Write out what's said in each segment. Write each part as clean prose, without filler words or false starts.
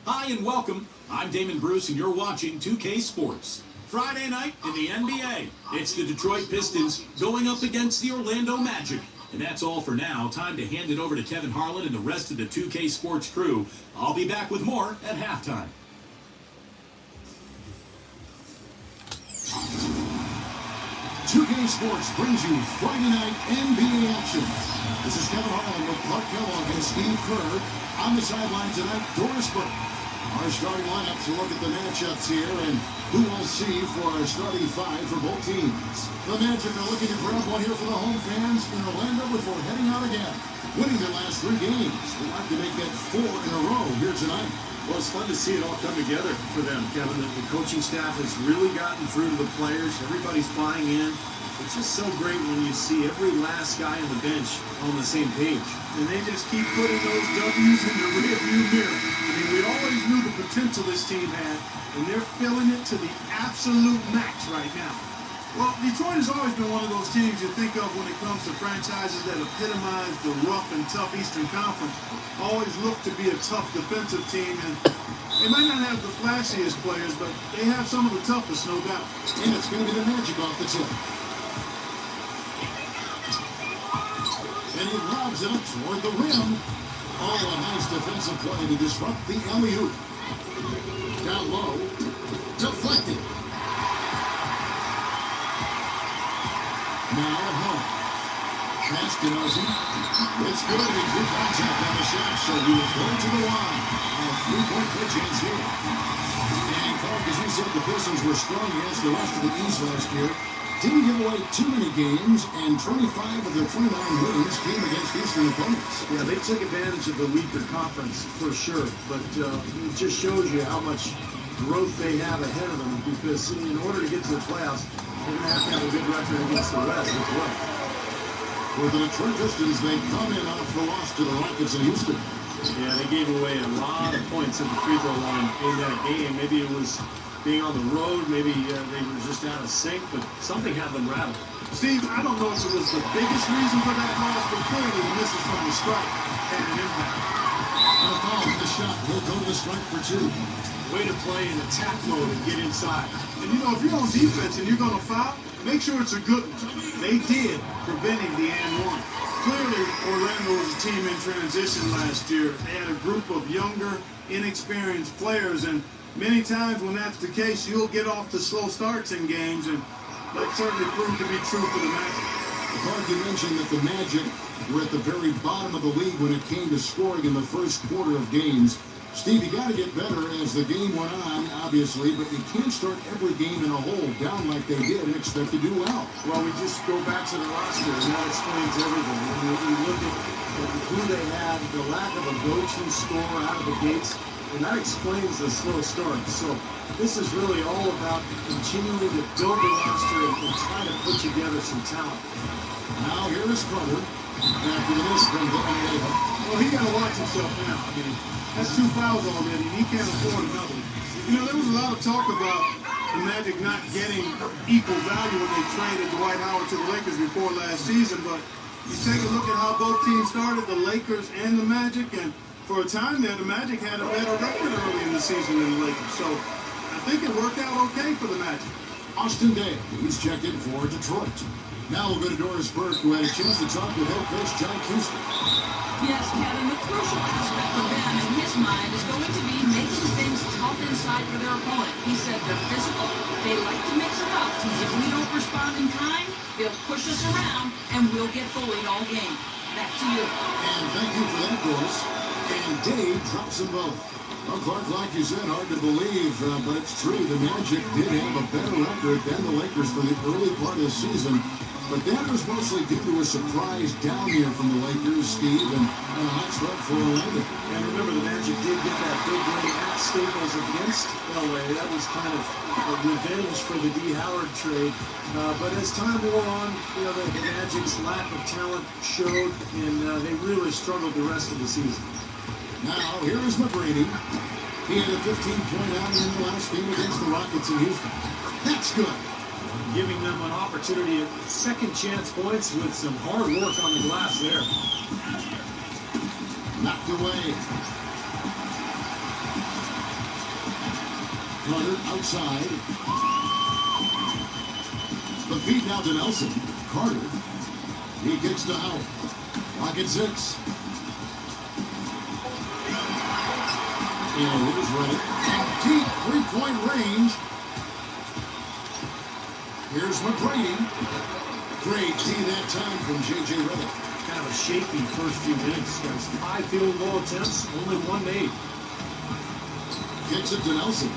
Hi and welcome. I'm Damon Bruce and you're watching 2K Sports. Friday night in the NBA. It's the Detroit Pistons going up against the Orlando Magic. And that's all for now. Time to hand it over to Kevin Harlan and the rest of the 2K Sports crew. I'll be back with more at halftime. "2K Sports brings you Friday night NBA action. This is Kevin Harlan with Clark Kellogg and Steve Kerr. On the sideline tonight, Doris Burke. Our starting lineup to look at the matchups here and who we'll see for our starting five for both teams. The Magic are looking to grab one here for the home fans in Orlando before heading out again. Winning their last 3 games. They'd like to make that 4 in a row here tonight. Well, it's fun to see it all come together for them, Kevin. The coaching staff has really gotten through to the players. Everybody's buying in. It's just so great when you see every last guy on the bench on the same page. And they just keep putting those W's in the rearview mirror. I mean, we always knew the potential this team had, and they're filling it to the absolute max right now. Well, Detroit has always been one of those teams you think of when it comes to franchises that epitomize the rough and tough Eastern Conference. Always look to be a tough defensive team, and they might not have the flashiest players, but they have some of the toughest, no doubt. And it's going to be the Magic off the tip. And he lobs it up toward the rim. Oh, a nice defensive play to disrupt the alley-oop. Down low. Deflected. Now at home. Pass to Ozzy. It's good. He drew contact on the shot, so he will go to the line. A 3-point play chance here. And Clark, as you said, the Pistons were strong against the rest of the East last year. Didn't give away too many games, and 25 of their 29 wins came against Eastern opponents. Yeah, they took advantage of the weaker conference for sure, but it just shows you how much growth they have ahead of them, because in order to get to the playoffs, they're going to have a good record against the West as well. For the Detroit Pistons, they come in off the loss to the Rockets in Houston. Yeah, they gave away a lot of points at the free throw line in that game. Maybe it was being on the road, maybe they were just out of sync, but something had them rattled. Steve, I don't know if it was the biggest reason for that loss, but clearly the misses from the strike had an impact. And a foul on the shot. He'll go to the strike for 2. Way to play in attack mode and get inside. And you know, if you're on defense and you're going to foul, make sure it's a good one. They did, preventing the and one. Clearly, Orlando was a team in transition last year. They had a group of younger, inexperienced players, and many times when that's the case, you'll get off to slow starts in games, and that certainly proved to be true for the Magic. Clark, you mentioned that the Magic were at the very bottom of the league when it came to scoring in the first quarter of games. Steve, you got to get better as the game went on, obviously, but you can't start every game in a hole down like they did and expect to do well. Well, we just go back to the roster, and that explains everything. When you look at who they had, the lack of a go-to scorer out of the gates, and that explains the slow start. So this is really all about continuing to build the roster and try to put together some talent. Now here is Carter. After the miss from Villanova. Well, he got to watch himself now. I mean, that's 2 fouls already. He can't afford another. You know, there was a lot of talk about the Magic not getting equal value when they traded Dwight Howard to the Lakers before last season, but you take a look at how both teams started, the Lakers and the Magic, and for a time there, the Magic had a better record early in the season than the Lakers. So I think it worked out okay for the Magic. Austin Day, who's checked in for Detroit. Now we'll go to Doris Burke, who had a chance to talk with head coach John Houston. Yes, Kevin, the crucial aspect for them in his mind is going to be making things tough inside for their opponent. He said they're physical, they like to mix it up. If we don't respond in time, they'll push us around, and we'll get bullied all game. Back to you. And thank you for that, Doris. And Dave drops them both. Well, Clark, like you said, hard to believe, but it's true. The Magic did have a better record than the Lakers for the early part of the season. But that was mostly due to a surprise down here from the Lakers, Steve, and a hot start for Orlando. And remember, the Magic did get that big win at Staples against LA. That was kind of a revenge for the D. Howard trade. But as time wore on, you know, the Magic's lack of talent showed, and they really struggled the rest of the season. Now, here is McGrady. He had a 15-point outing in the last game against the Rockets in Houston. That's good. Giving them an opportunity at second chance points with some hard work on the glass there. Knocked away. Carter outside. The feed now to Nelson. Carter. He kicks to Howard. Clock at 6. And it is ready. Deep three-point range. Here's McGrady. Great D that time from J.J. Redick. Kind of a shaky first few minutes. There's 5 field goal attempts, only 1 made. Kicks it to Nelson.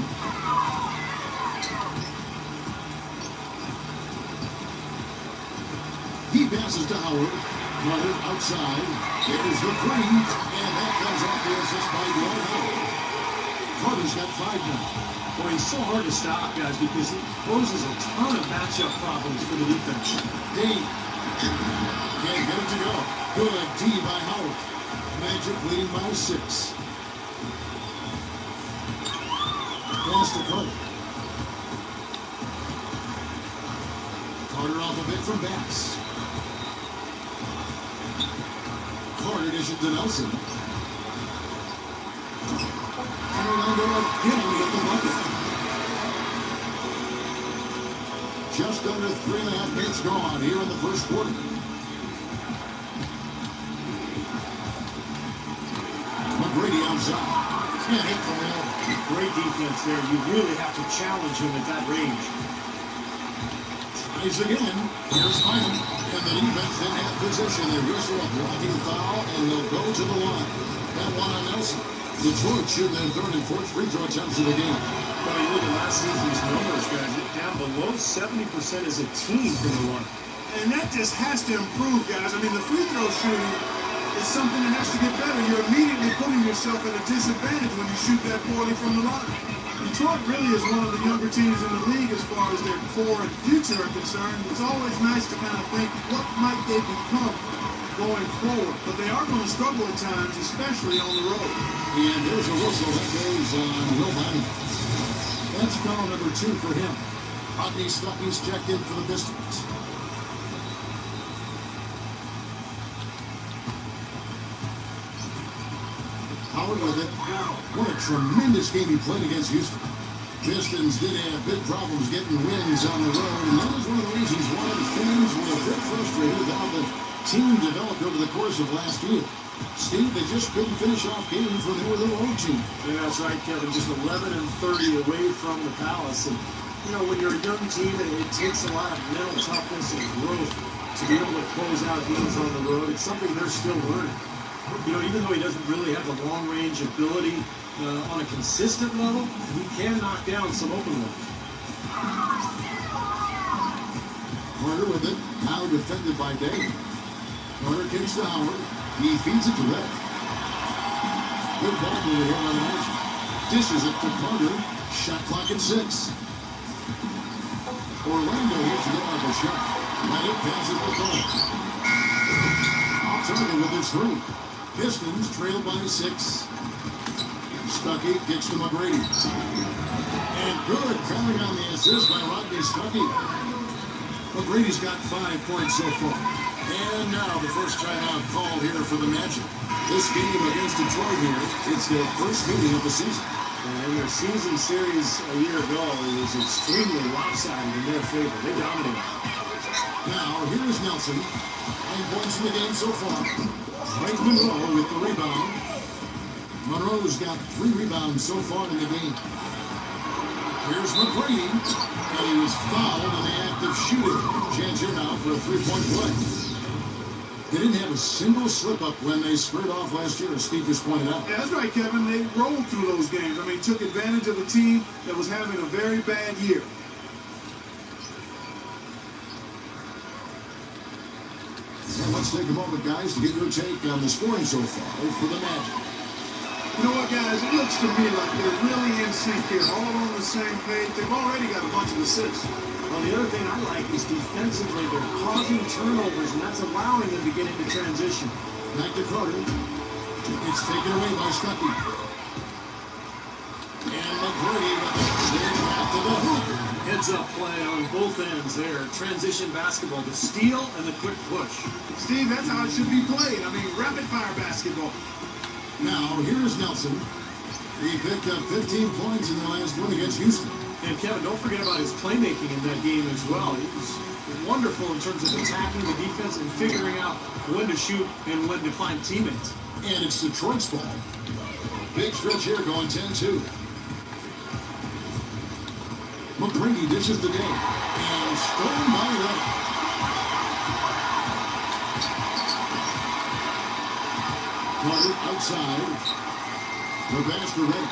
He passes to Howard. Carter outside. There's the three. And that comes off the assist by Dwight Howard. Carter's got 5 now. Boy, he's so hard to stop, guys, because he poses a ton of matchup problems for the defense. Dane. Can't get it to go. Good D by Howard. Magic leading by 6. Pass to Carter. Carter off a bit from Bass. Carter dishes to Nelson. And Orlando again with the bucket. Just under 3.5 minutes gone here in the first quarter. McGrady outside. Can't hit from the elbow. Great defense there. You really have to challenge him at that range. Tries again. Here's Bynum. And the defense then have position. They whistle a blocking foul, and they'll go to the line. That one on Nelson. Detroit shooting their 3rd and 4th free throw attempts of the game. Well, you look at last season's numbers, guys. Down below 70% as a team from the line. And that just has to improve, guys. I mean, the free throw shooting is something that has to get better. You're immediately putting yourself at a disadvantage when you shoot that poorly from the line. Detroit really is one of the younger teams in the league as far as their core and future are concerned. It's always nice to kind of think, what might they become going forward? But they are going to struggle at times, especially on the road. And there's a whistle that goes on Will Bynum. That's foul number 2 for him. Rodney Stuckey's checked in for the Pistons. Howard with it. What a tremendous game he played against Houston. Pistons did have big problems getting wins on the road, and that was one of the reasons why the fans were a bit frustrated with how the team developed over the course of last year. Steve, they just couldn't finish off games when they were their own team. Yeah, that's right, Kevin. Just 11 and 30 away from the Palace. And, you know, when you're a young team, it takes a lot of mental toughness and growth to be able to close out games on the road. It's something they're still learning. You know, even though he doesn't really have the long-range ability on a consistent level, he can knock down some open ones. Carter with it. Now defended by Dane. Carter kicks to Howard. He feeds it to Redick. Good ball over here on the Magic. Dishes it to Carter. Shot clock at 6. Orlando here to get off a shot. Redick passes to Carter. Off target with his 3. Pistons trail by 6. Stuckey kicks to McGrady. And good coming on the assist by Rodney Stuckey. McGrady's got 5 points so far. And now the first timeout called here for the Magic. This game against Detroit here, it's their first meeting of the season. And their season series a year ago was extremely lopsided in their favor. They dominated. Now, here is Nelson. 9 points in the game so far. Frank Monroe with the rebound. Monroe's got 3 rebounds so far in the game. Here's McGrady. And he was fouled in the act of shooting. Chance here now for a 3-point play. They didn't have a single slip-up when they squared off last year, as Steve just pointed out. Yeah, that's right, Kevin. They rolled through those games. I mean, took advantage of a team that was having a very bad year. And let's take a moment, guys, to get your take on the scoring so far for the Magic. You know what, guys? It looks to me like they're really in sync here, all on the same page. They've already got a bunch of assists. Well, the other thing I like is defensively, they're causing turnovers, and that's allowing them to get into transition. Back to Carter. It's taken away by Stuckey. And McGrady with it. After the hoop. Heads-up play on both ends there. Transition basketball, the steal and the quick push. Steve, that's how it should be played. I mean, rapid-fire basketball. Now, here's Nelson. He picked up 15 points in the last win against Houston. And Kevin, don't forget about his playmaking in that game as well. He was wonderful in terms of attacking the defense and figuring out when to shoot and when to find teammates. And it's Detroit's ball. Big stretch here going 10-2. McGrady dishes the game. And stolen by Red. Carter outside. The pass to Red.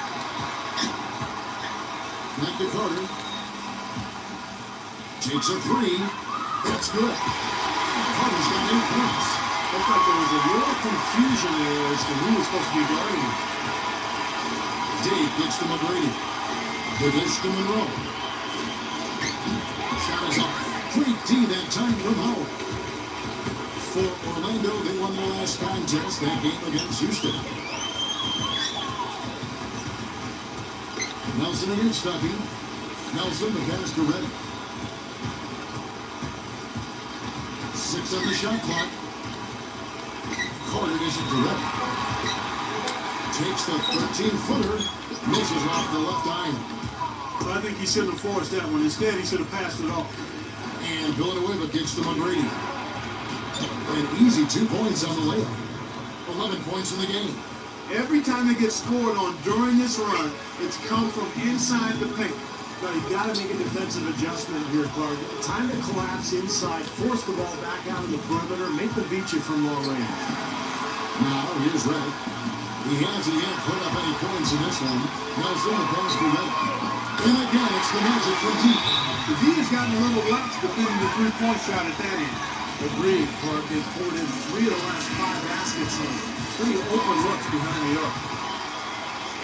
Back to Carter. Takes a three. That's good. Carter's got 8 points. Looked like there was a little confusion there as to who was supposed to be guarding him. Dave gets to McGrady. The dish to Monroe. Shot is up. Great D that time from Howard. For Orlando, they won their last contest, that game against Houston. Nelson against Stuckey. Nelson, the pass to Reddick. 6 on the shot clock. Carter dishes to Reddick. Takes the 13-footer. Misses off the left iron. So I think he shouldn't have forced that one. Instead, he should have passed it off. And Villanueva gets to McGrady. An easy 2 points on the layup. 11 points in the game. Every time they get scored on during this run, it's come from inside the paint. But you got to make a defensive adjustment here, Clark. Time to collapse inside, force the ball back out of the perimeter, make them beat you from long range. Now, here's Reddick. He hasn't yet put up any points in this one. Nelson, the pass to Reddick. And again, it's the Magic from deep. The D has gotten a little lax defending the three-point shot at that end. Agreed, Clark. They've poured in 3 of the last 5 baskets and pretty open looks behind the arc.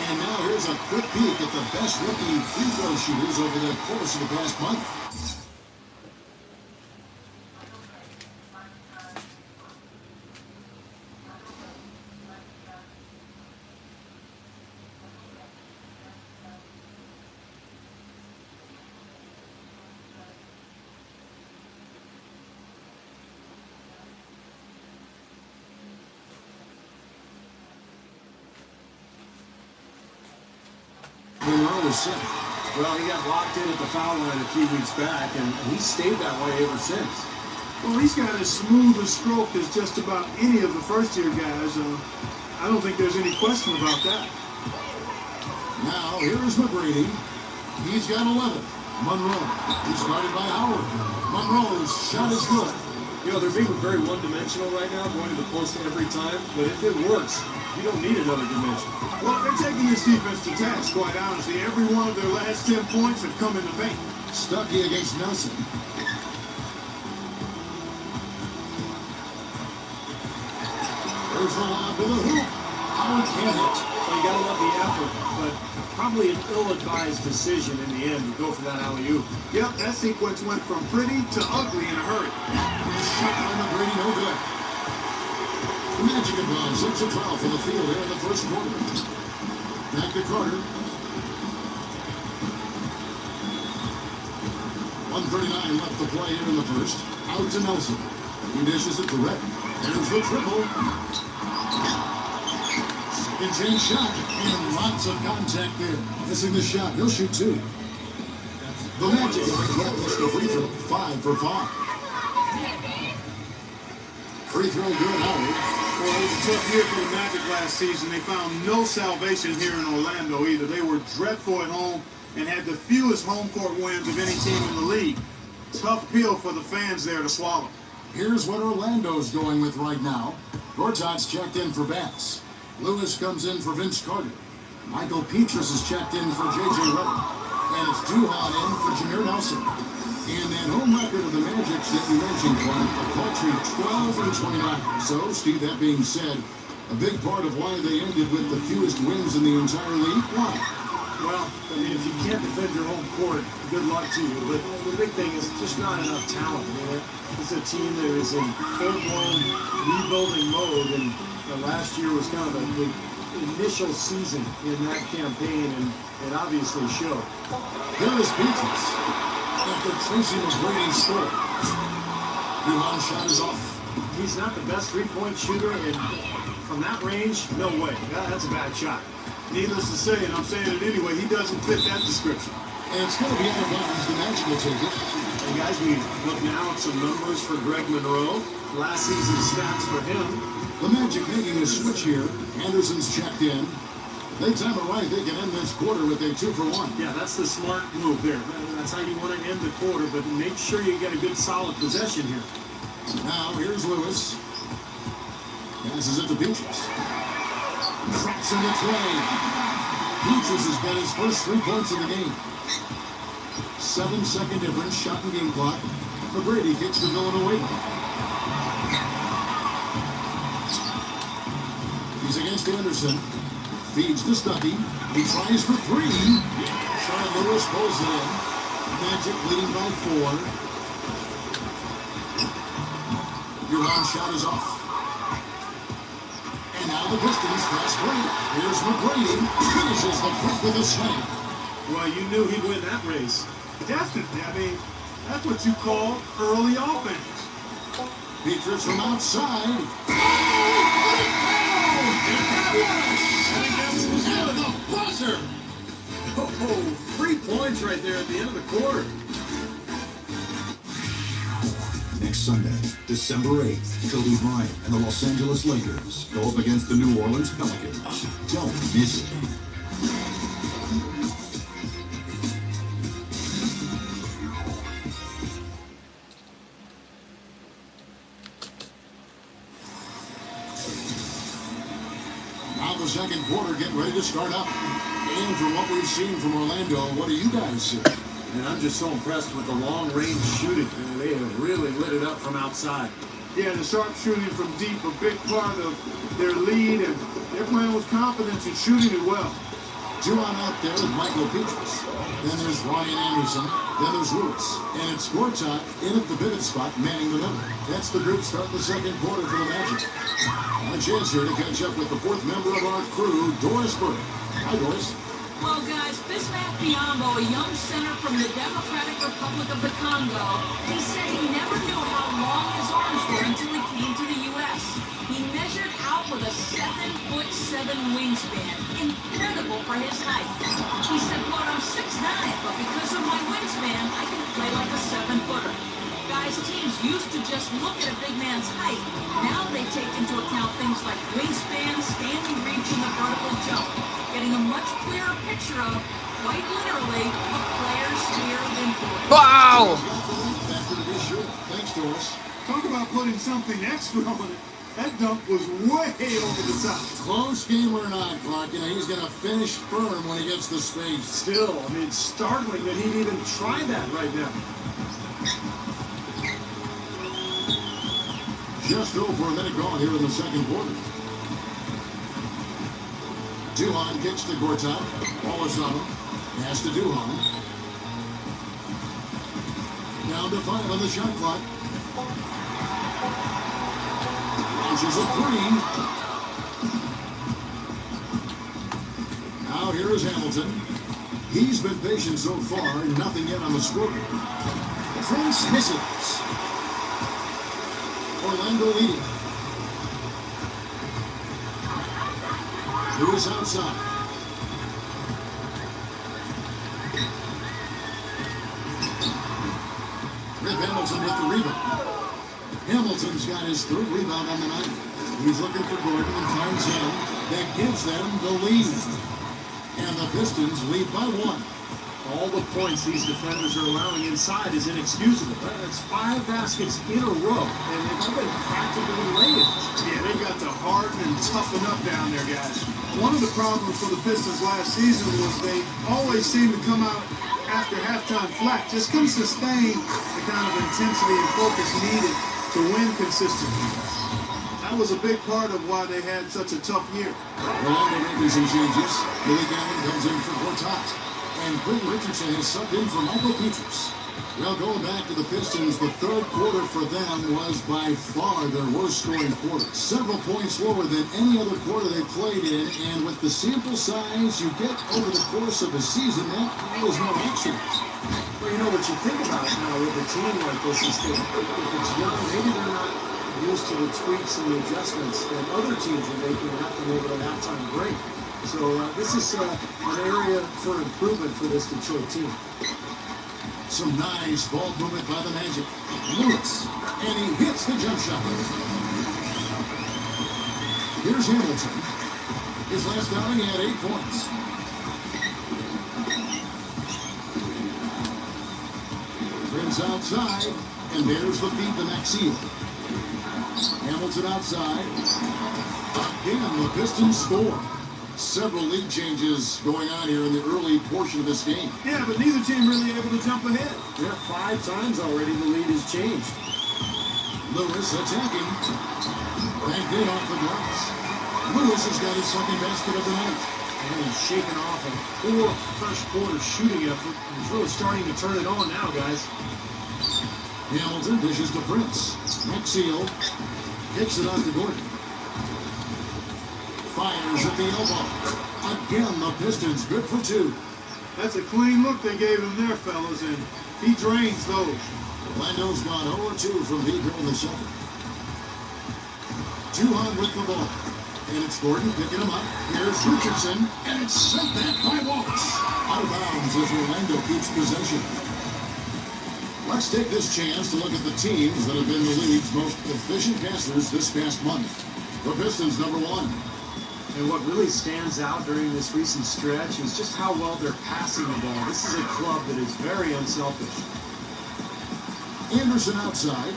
And now here's a quick peek at the best rookie free throw shooters over the course of the past month. Monroe is set. Well, he got locked in at the foul line a few weeks back, and he's stayed that way ever since. Well, he's got as smooth a stroke as just about any of the first-year guys. I don't think there's any question about that. Now, here's McGrady. He's got 11. Monroe. He's guarded by Howard. Monroe's shot is good. You know, they're being very one-dimensional right now, going to the post every time, but if it works, you don't need another dimension. Well, they're taking this defense to task, quite honestly. Every one of their last 10 points have come in the paint. Stuckey against Nelson. There's the lob to the hoop. Howard can't hit. Well, you got to love the effort, but probably an ill-advised decision in the end to go for that alley-oop. Yep, that sequence went from pretty to ugly in a hurry. Shot by McGrady, no good. The Magic advance 6 of 12 from the field here in the first quarter. Back to Carter. 1:39 left to play here in the first. Out to Nelson. He dishes it to Red. There's the triple. Second chance shot. And lots of contact there. Missing the shot. He'll shoot 2. The Magic have missed a free throw. 5 for 5. Free throw good, Howard. Well, it was a tough year for the Magic last season. They found no salvation here in Orlando either. They were dreadful at home and had the fewest home court wins of any team in the league. Tough pill for the fans there to swallow. Here's what Orlando's going with right now. Gortat's checked in for Bass. Lewis comes in for Vince Carter. Michael Petrus is checked in for J.J. Redick. And it's Duhon in for Jameer Nelson. And that home record of the Magic's that you mentioned, Clark, a paltry 12-29. So, Steve, that being said, a big part of why they ended with the fewest wins in the entire league. Why? Well, I mean, if you can't defend your home court, good luck to you. But the big thing is just not enough talent. I mean, it's a team that is in full-blown rebuilding mode, and last year was kind of the initial season in that campaign, and it obviously showed. There is Petrus. After Tracy McGrady scored. Duhon's shot is off. He's not the best three-point shooter, and from that range, no way. That's a bad shot. Needless to say, and I'm saying it anyway, he doesn't fit that description. And it's going to be out of bounds. The Magic will take it. And guys, we look now at some numbers for Greg Monroe. Last season's stats for him. The Magic making a switch here. Anderson's checked in. If they time it right, they can end this quarter with a 2-for-1. Yeah, that's the smart move there. That's how you want to end the quarter, but make sure you get a good solid possession here. Now, here's Lewis. Passes it to Peaches. Drops in the tray. Peaches has got his first 3 points of the game. 7-second difference, shot and game clock. McGrady kicks the Villanova. He's against Anderson. Feeds to Stuckey. He tries for 3. Sean Lewis pulls it in. Magic leading by 4. Duran's shot is off. And now the Pistons fast break. Here's McGrady. Finishes the quick with a slam. Well, you knew he'd win that race. Definitely. I mean, that's what you call early offense. Petrus from outside. And the buzzer. Oh, 3 points right there at the end of the quarter. Next Sunday, December 8th, Kobe Bryant and the Los Angeles Lakers go up against the New Orleans Pelicans. Don't miss it. Now the second quarter getting ready to start up. And from what we've seen from Orlando, what do you guys see? And I'm just so impressed with the long-range shooting. They have really lit it up from outside. Yeah, the sharp shooting from deep, a big part of their lead, and they're playing with confidence and shooting it well. Duran out there with Michael Peaches. Then there's Ryan Anderson. Then there's Lewis. And it's Gortat in at the pivot spot, manning the middle. That's the group starting the second quarter for the Magic. A chance here to catch up with the 4th member of our crew, Doris Burke. Hi, Doris. Well, guys, Bismack Biyombo, a young center from the Democratic Republic of the Congo, he said he never knew how long his arms were until he came to the U.S. He measured out with a 7'7" wingspan. Incredible for his height. He said, "Quote, I'm 6'9", but because of my wingspan, I can play like a 7-footer." Guys, teams used to just look at a big man's height. Now they take into account things like wingspan, standing reach, and the vertical jump, getting a much clearer picture of, quite literally, a player's sphere of influence. Wow! Thanks, Doris. Talk about putting something extra on it. That dunk was way over the top. Close game or not, Clark, he's going to finish firm when he gets the space. Still, I mean, it's startling that he'd even try that right now. Just over a minute gone here in the second quarter. Duhan kicks to Gortat. Wallace on him. Pass to Duhan. Down to 5 on the shot clock. Launches a 3. Now here is Hamilton. He's been patient so far. Nothing yet on the scoreboard. Prince misses. Orlando leading. Lewis outside. Rip Hamilton with the rebound. Hamilton's got his 3rd rebound on the night. He's looking for Gordon and finds him. That gives them the lead. And the Pistons lead by 1. All the points these defenders are allowing inside is inexcusable. That's 5 baskets in a row, and they've been practically laying. Yeah, they got to harden and toughen up down there, guys. One of the problems for the Pistons last season was they always seemed to come out after halftime flat. Just couldn't sustain the kind of intensity and focus needed to win consistently. That was a big part of why they had such a tough year. Orlando making some changes. Billy Gavin comes in for Gortat. And Quentin Richardson has subbed in for Michael Peaches. Well, going back to the Pistons, the 3rd quarter for them was by far their worst scoring quarter. Several points lower than any other quarter they played in, and with the sample size you get over the course of a season, that was no accident. Well, you know what you think about it now with a team like this is that if it's young, maybe they're not used to the tweaks and the adjustments that other teams are making after maybe a halftime break. So this is an area for improvement for this Detroit team. Some nice ball movement by the Magic. Lewis, and he hits the jump shot. Here's Hamilton. His last outing, he had 8 points. Prince outside, and there's the feed to Maxfield. Hamilton outside. Again, the Pistons score. Several lead changes going on here in the early portion of this game. Yeah, but neither team really able to jump ahead. Yeah, 5 times already the lead has changed. Lewis attacking. Banked in off the glass. Lewis has got his second basket of the night. And he's shaking off a poor first quarter shooting effort. He's really starting to turn it on now, guys. Hamilton dishes to Prince. Maxfield kicks it out to Gordon. Fires at the elbow. Again, the Pistons good for 2. That's a clean look they gave him there, fellas, and he drains those. Orlando's gone 0-2 from deep here in the second. 2 on with the ball. And it's Gordon picking him up. Here's Richardson, and it's sent back by Wallace. Out of bounds as Orlando keeps possession. Let's take this chance to look at the teams that have been the league's most efficient passers this past month. The Pistons, number 1. And what really stands out during this recent stretch is just how well they're passing the ball. This is a club that is very unselfish. Anderson outside.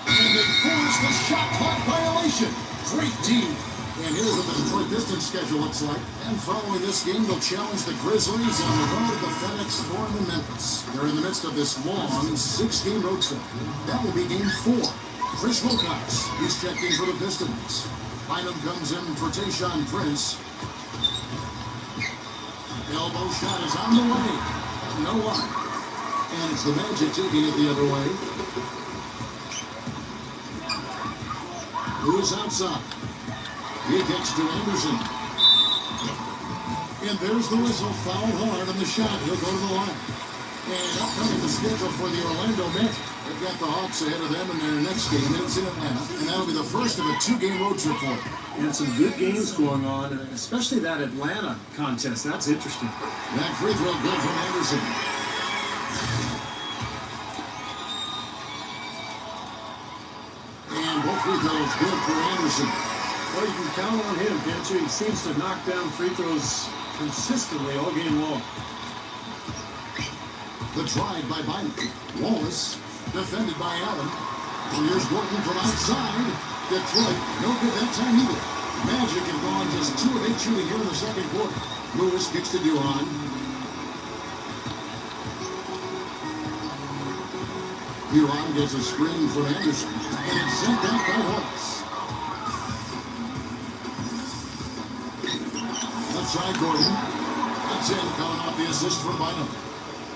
And they force the shot clock violation. Great team. And here's what the Detroit Pistons schedule looks like. And following this game, they'll challenge the Grizzlies on the road at the FedEx Forum in Memphis. They're in the midst of this long 6-game road trip. That will be game 4. Chris Wilcox, he's checked in for the Pistons. Bynum comes in for Tayshaun Prince. Elbow shot is on the way. No luck. And it's the Magic taking it the other way. Lewis outside. He kicks to Anderson. And there's the whistle. Foul hard on the shot. He'll go to the line. And upcoming the schedule for the Orlando Magic. They've got the Hawks ahead of them in their next game. It's in Atlanta. And that'll be the first of a 2-game road trip for them. And some good games going on, especially that Atlanta contest. That's interesting. That free throw good from Anderson. And both free throws good for Anderson. Well, you can count on him, can't you? He seems to knock down free throws consistently all game long. The drive by Bynum. Wallace, defended by Allen. And here's Gordon from outside. Detroit, no good that time either. Magic have gone just 2 of 8 shooting here in the second quarter. Lewis kicks to Duran. Duran gets a screen from Anderson. And it's sent back by Wallace. Outside Gordon. That's in, coming off the assist from Bynum.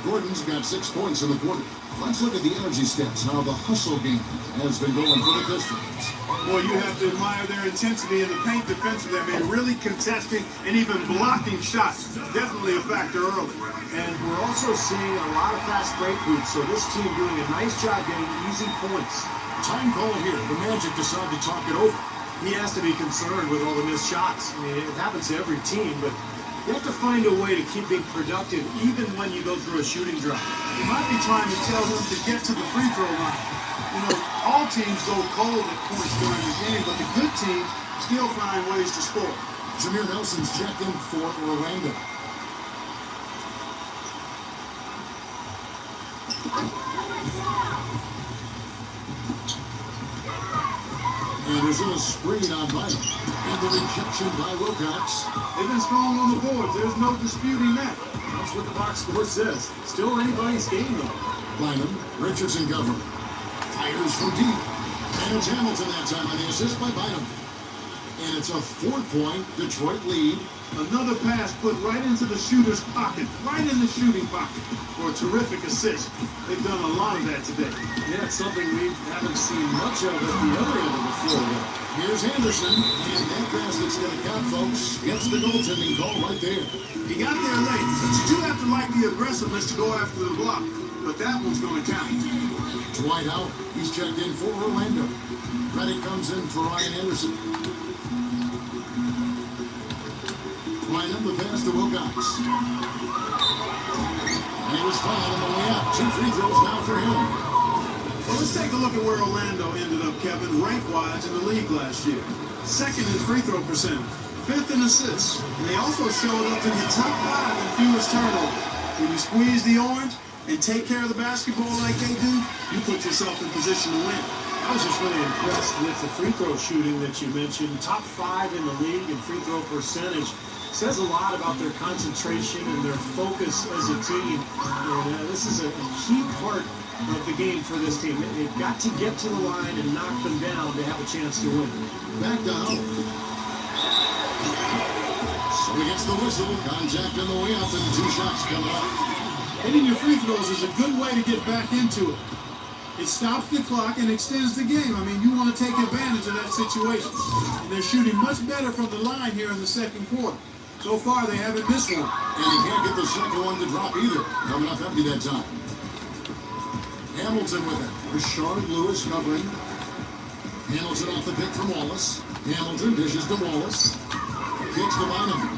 Gordon's got 6 points in the quarter. Let's look at the energy stats. How the hustle game has been going for the Pistons. Boy, you have to admire their intensity in the paint defensively. I mean, really contesting and even blocking shots. Definitely a factor early. And we're also seeing a lot of fast break routes, so this team doing a nice job getting easy points. Time call here. The Magic decide to talk it over. He has to be concerned with all the missed shots. I mean, it happens to every team, but you have to find a way to keep being productive even when you go through a shooting drought. You might be trying to tell him to get to the free throw line. You know, all teams go cold at points during the game, but the good teams still find ways to score. Jameer Nelson's checked in for Orlando. And there's a screen on Bynum. And the rejection by Wilcox. They've been strong on the boards. There's no disputing that. That's what the box score says. Still anybody's game, though. Bynum, Richardson covering. Fires from deep. And it's Hamilton that time on the assist by Bynum. And it's a 4-point Detroit lead. Another pass put right into the shooter's pocket, right in the shooting pocket for a terrific assist. They've done a lot of that today. Yeah, it's something we haven't seen much of at the other end of the floor, though. Here's Anderson, and that basket's going to count, folks. Gets the goaltending call right there. He got there late, but you do have to like the aggressiveness to go after the block. But that one's going to count. Dwight Howard, he's checked in for Orlando. Reddick comes in for Ryan Anderson. Ryan the pass to Wilcox. And he was fouled on the way out. 2 free throws now for him. Well, let's take a look at where Orlando ended up, Kevin, rank-wise in the league last year. Second in free throw percentage, 5th in assists, and they also showed up to the top 5 in fewest turnovers. When you squeeze the orange and take care of the basketball like they do, you put yourself in position to win. I was just really impressed with the free throw shooting that you mentioned. Top 5 in the league in free throw percentage. Says a lot about their concentration and their focus as a team. And this is a key part of the game for this team. They've got to get to the line and knock them down to have a chance to win. Back to Howard. So he gets the whistle. Contact on the way up and 2 shots come up. Hitting your free throws is a good way to get back into it. It stops the clock and extends the game. I mean, you want to take advantage of that situation. And they're shooting much better from the line here in the second quarter. So far, they haven't missed one. And he can't get the second one to drop either. Coming up empty that time. Hamilton with it. Rashard Lewis covering. Hamilton off the pick from Wallace. Hamilton dishes to Wallace. Kicks to Bynum.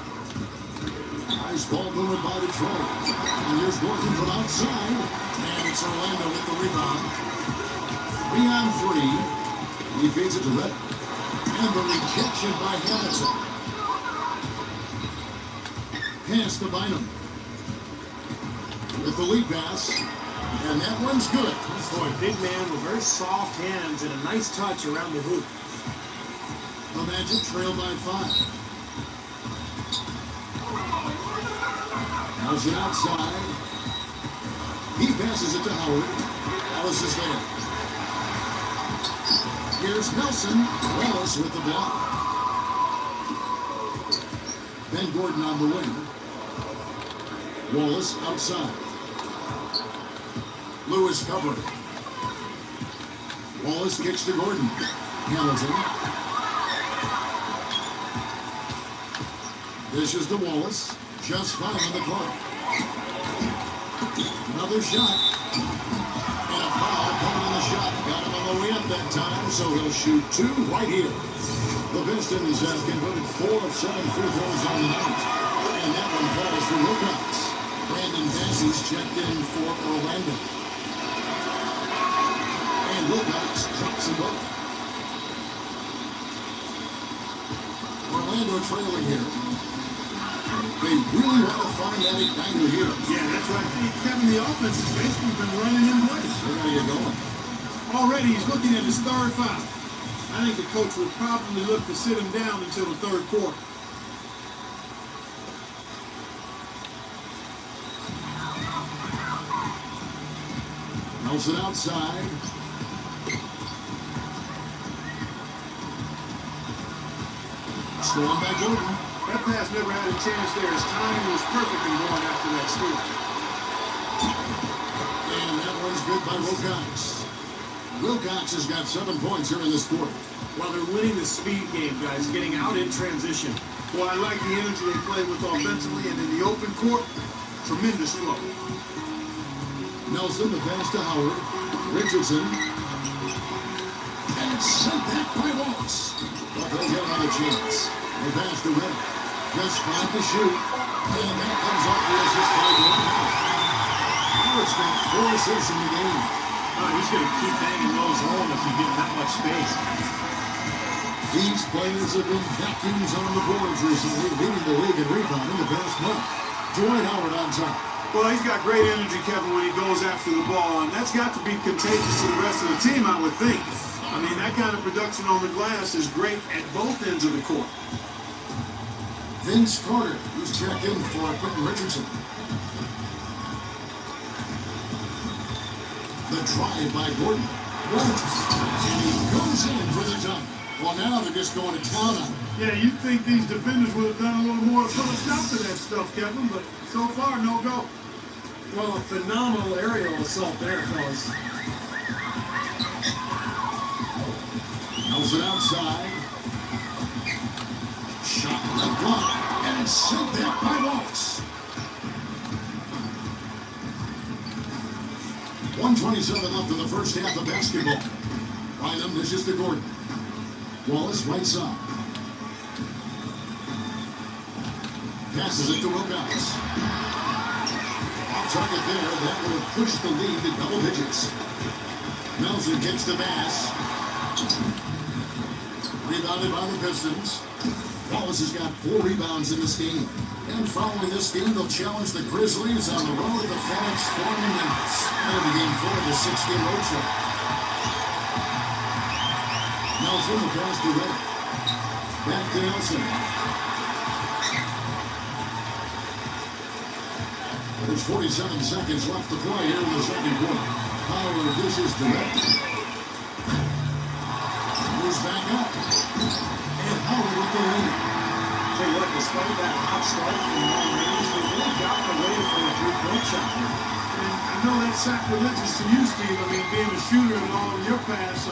Nice ball movement by Detroit. And here's Gordon from outside. And it's Orlando with the rebound. 3 on 3. He feeds it to Red. And the rejection by Hamilton. Pass to Bynum. With the lead pass. And that one's good. Boy, big man with very soft hands and a nice touch around the hoop. The Magic trail by 5. Now's it outside. He passes it to Howard. Ellis is there. Here's Nelson. Wallace with the block. Ben Gordon on the wing. Wallace outside. Lewis covering. Wallace kicks to Gordon. Hamilton. Dishes to Wallace. Just 5 on the clock. Another shot. And a foul coming on the shot. Got him on the way up that time, so he'll shoot 2 right here. The Pistons have converted 4 of 7 free throws on the night. And that one falls for Wilcox. Brandon Bassey's checked in for Orlando. And Wilcox drops them both. Orlando trailing here. They really want to find that igniter here. Yeah, that's right. Kevin, the offense has basically been running in place. Where are you going? Already, he's looking at his 3rd foul. I think the coach would probably look to sit him down until the 3rd quarter. Nelson outside. Storm by Gordon. That pass never had a chance there. His timing was perfect in going after that steal. And that one's good by Wilcox. Wilcox has got 7 points here in this quarter. Well, they're winning the speed game, guys, getting out in transition. Well, I like the energy they play with offensively, and in the open court, tremendous flow. Nelson, the pass to Howard. Richardson. And sent that by Wallace. But they'll get another chance. The pass to Red. Just 5 to shoot. And that comes off the assist by Gordon. Howard's got 4 assists in the game. He's going to keep banging those home if you give him that much space. These players have been vacuums on the boards recently, leading the league in rebounding the past month. Dwight Howard on top. Well, he's got great energy, Kevin, when he goes after the ball, and that's got to be contagious to the rest of the team, I would think. I mean, that kind of production on the glass is great at both ends of the court. Vince Carter, who's checked in for Quentin Richardson. The drive by Gordon. And he goes in for the dunk. Well, now they're just going to town on him. Yeah, you'd think these defenders would have done a little more to put a stop to that stuff, Kevin, but so far, no go. Well, a phenomenal aerial assault there, fellas. Nelson outside. Shot left block. And it's sent that by Wallace. 1:27 left in the first half of basketball. Bynum dishes to Gordon. Wallace, right side. Passes it to Wilcox. Off target there. That would have pushed the lead to double digits. Nelson kicks to Bass. Rebounded by the Pistons. Wallace has got 4 rebounds in this game. And following this game, they'll challenge the Grizzlies on the road to the Phoenix Forum in Memphis. That'll be game 4 of the 6-game road trip. Nelson will pass to Ray. Back to Nelson. There's 47 seconds left to play here in the second quarter. Howard dishes to Ray. Moves back up. And Howard with the lead. Tell you what, despite that hot start from long range, they've really gotten away from a 3-point shot. And I know that's sacrilegious to you, Steve. I mean, being a shooter and all of your pass,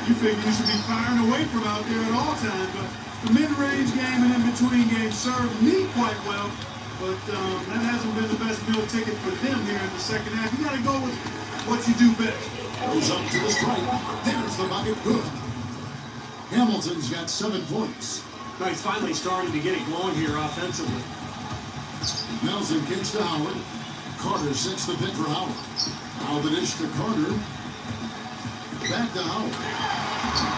you figure you should be firing away from out there at all times. But the mid-range game and in-between games served me quite well. But that hasn't been the best meal ticket for them here in the second half. You got to go with what you do best. Goes up to the strike. There's the bucket. Good. Hamilton's got 7 points. Now he's finally starting to get it going here offensively. Nelson kicks to Howard. Carter sets the pick for Howard. Now the dish to Carter. Back to Howard.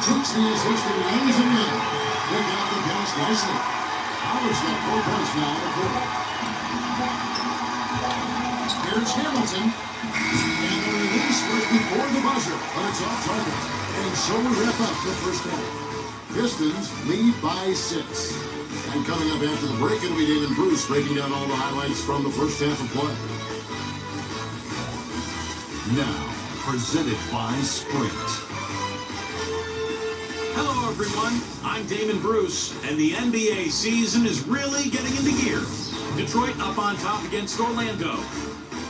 Takes the assist and lays it in. They got the pass nicely. Howard's got 4 points now in the quarter. Here's Hamilton. And the release was before the buzzer, but it's off target. And so we wrap up the first half. Pistons lead by 6. And coming up after the break, it'll be David Bruce breaking down all the highlights from the first half of play. Now, presented by Sprint. Hello, everyone. I'm Damon Bruce, and the NBA season is really getting into gear. Detroit up on top against Orlando.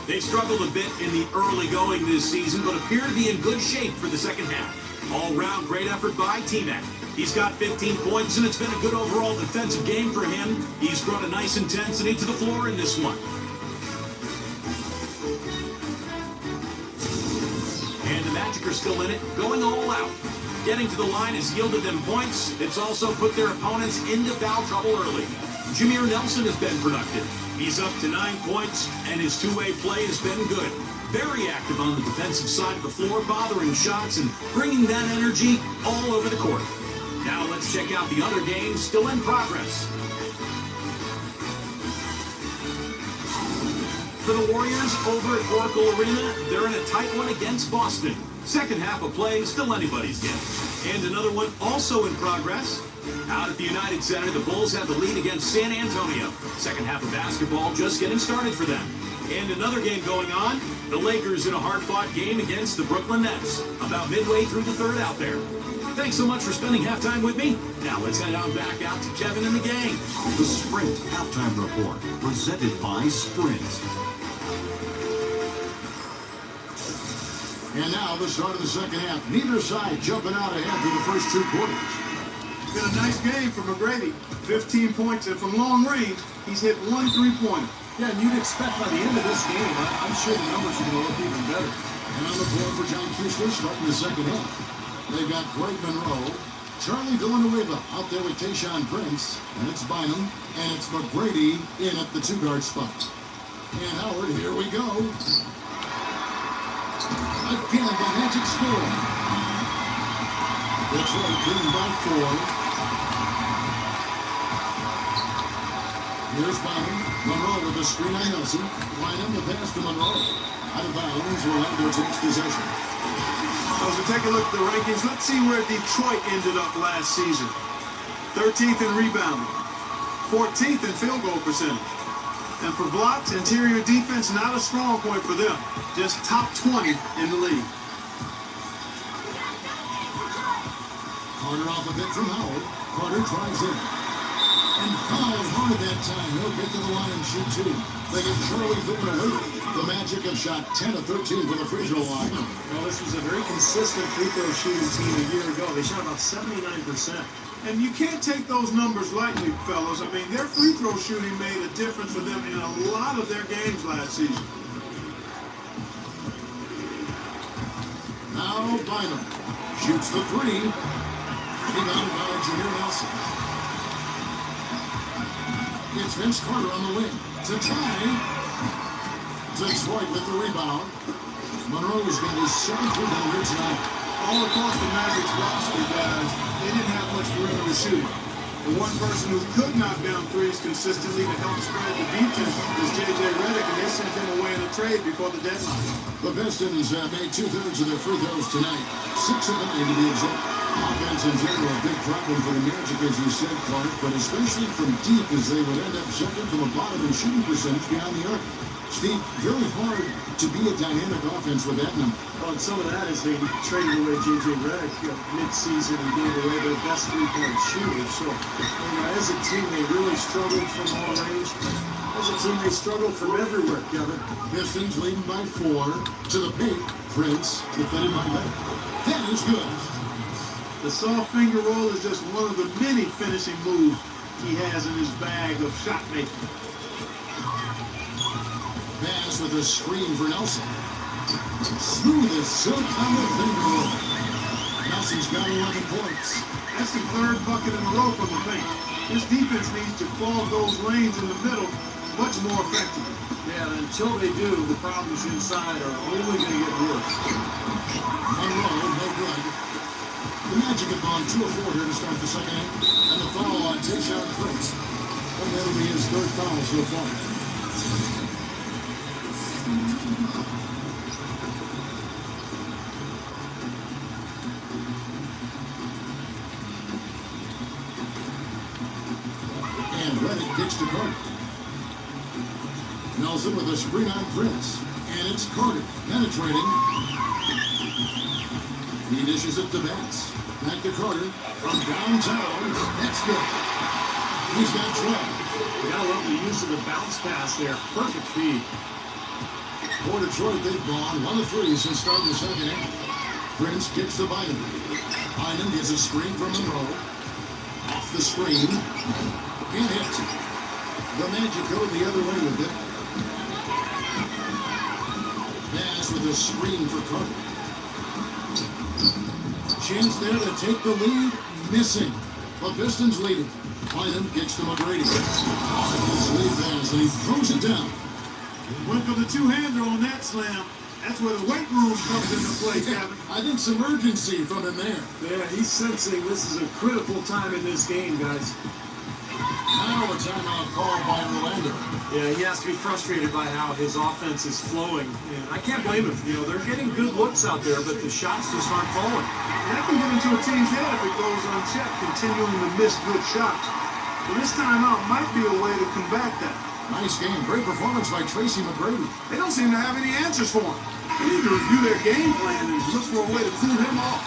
They struggled a bit in the early going this season, but appear to be in good shape for the second half. All-round great effort by T-Mac. He's got 15 points, and it's been a good overall defensive game for him. He's brought a nice intensity to the floor in this one. And the Magic are still in it, going all out. Getting to the line has yielded them points. It's also put their opponents into foul trouble early. Jameer Nelson has been productive. He's up to 9 points, and his two-way play has been good. Very active on the defensive side of the floor, bothering shots and bringing that energy all over the court. Now let's check out the other games still in progress. For the Warriors over at Oracle Arena, they're in a tight one against Boston. Second half of play, still anybody's game. And another one also in progress. Out at the United Center, the Bulls have the lead against San Antonio. Second half of basketball just getting started for them. And another game going on, the Lakers in a hard-fought game against the Brooklyn Nets. About midway through the third out there. Thanks so much for spending halftime with me. Now let's head on back out to Kevin and the gang. The Sprint Halftime Report, presented by Sprint. And now the start of the second half. Neither side jumping out ahead through the first 2 quarters. It's been a nice game for McGrady. 15 points, and from long range, he's hit 1 3-pointer. Yeah, and you'd expect by the end of this game, I'm sure the numbers are going to look even better. And on the floor for John Kuster starting the second half. They've got Greg Monroe, Charlie Villanueva out there with Tayshaun Prince, and it's Bynum, and it's McGrady in at the 2-guard spot. And Howard, here we go. Again, the Magic score. Detroit leading by 4. Here's Bynum. Monroe with the screen on Nelson. Bynum the pass to Monroe. Out of bounds, Orlando takes possession. As we take a look at the rankings, let's see where Detroit ended up last season. 13th in rebounding, 14th in field goal percentage. And for blocks, interior defense, not a strong point for them. Just top 20 in the league. Carter off a bit from Howard. Carter tries in. And fouled hard that time. He'll get to the line and shoot 2. They get Charlie Villanueva. The Magic have shot 10 of 13 from the free throw line. Well, this was a very consistent free throw shooting team a year ago. They shot about 79%. And you can't take those numbers lightly, fellas. I mean, their free throw shooting made a difference for them in a lot of their games last season. Monroe Bynum shoots the three. Rebounded by Jameer Nelson. It's Vince Carter on the wing to tie. Detroit with the rebound. Monroe's got his 7th rebound here tonight. All across the Magic's roster, guys, they didn't have much perimeter shooting. The one person who could knock down threes consistently to help spread the defense was J.J. Redick, and they sent him away in a trade before the deadline. The Pistons made 2/3 of their free throws tonight. 6 of 9 to be exact. Offense in general, a big problem for the Magic, as you said, Clark, but especially from deep, as they would end up second from the bottom in shooting percentage behind the arc. Steve, very hard to be a dynamic offense with that number. Well, and some of that is they traded away J.J. Redick mid-season and gave away their best three-point shooter. So, as a team, they really struggled from all range. As a team, they struggled from everywhere, Kevin. Pistons leading by 4 to the paint. Prince defended by Beck. That is good. The soft finger roll is just one of the many finishing moves he has in his bag of shot making. Pass with a screen for Nelson. Smooth as silk on the finger roll. Nelson's got 11 points. That's the 3rd bucket in a row from the paint. This defense needs to clog those lanes in the middle much more effectively. Yeah, and until they do, the problems inside are only going to get worse. Monroe, no good. The Magic have gone 2 of 4 here to start the second half. And the foul on Tayshaun Prince. And that'll be his 3rd foul so far. And Redick kicks to Carter. Nelson with a screen on Prince. And it's Carter penetrating. He dishes it to Bass. Back to Carter from downtown. That's good. He's got 12. You gotta love the use of the bounce pass there. Perfect feed. For Detroit, they've gone 1 of 3 since starting the second half. Prince kicks to Bynum. Bynum gets a screen from Monroe. Off the screen. Can't hit. The Magic go the other way with it. Bass with a screen for Carter. Chance there to take the lead. Missing. The Pistons leading. Bynum kicks to McGrady. Sleeve pass, and he throws it down. Went for the two-hander on that slam. That's where the weight room comes into play, Kevin. I think some urgency from him there. Yeah, he's sensing this is a critical time in this game, guys. Now a timeout call by Orlando. Yeah, he has to be frustrated by how his offense is flowing. And I can't blame him. You know, they're getting good looks out there, but the shots just aren't falling. That can get into a team's head if it goes unchecked, continuing to miss good shots. So this timeout might be a way to combat that. Nice game. Great performance by Tracy McGrady. They don't seem to have any answers for him. They need to review their game plan and look for a way to cool him off.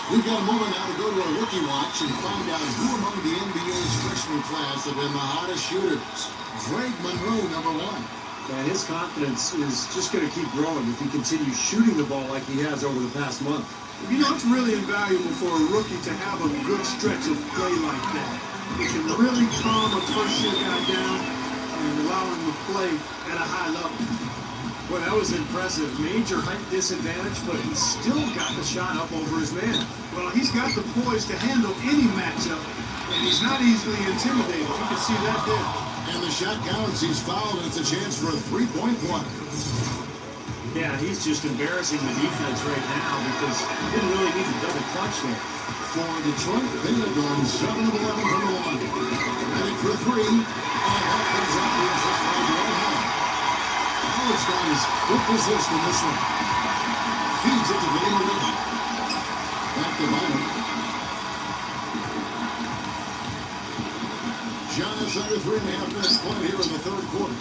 We've got a moment now to go to a rookie watch and find out who among the NBA's freshman class have been the hottest shooters. Drake Monroe, number 1. And his confidence is just going to keep growing if he continues shooting the ball like he has over the past month. You know, it's really invaluable for a rookie to have a good stretch of play like that. It can really calm a first-year guy down and allow him to play at a high level. Well, that was impressive. Major height disadvantage, but he still got the shot up over his man. Well, he's got the poise to handle any matchup, and he's not easily intimidated. You can see that there. And the shot counts. He's fouled, and it's a chance for a three-point play. Yeah, he's just embarrassing the defense right now because he didn't really need to double clutch there. For Detroit, they have gone 7 of 11 from the line. Ready for 3, and that comes out the assist by Dwight Howard. Howard's got his quick assist in this one. Feeds it to William Miller. Back to Bynum. Giants under 3.5 minutes played here in the 3rd quarter.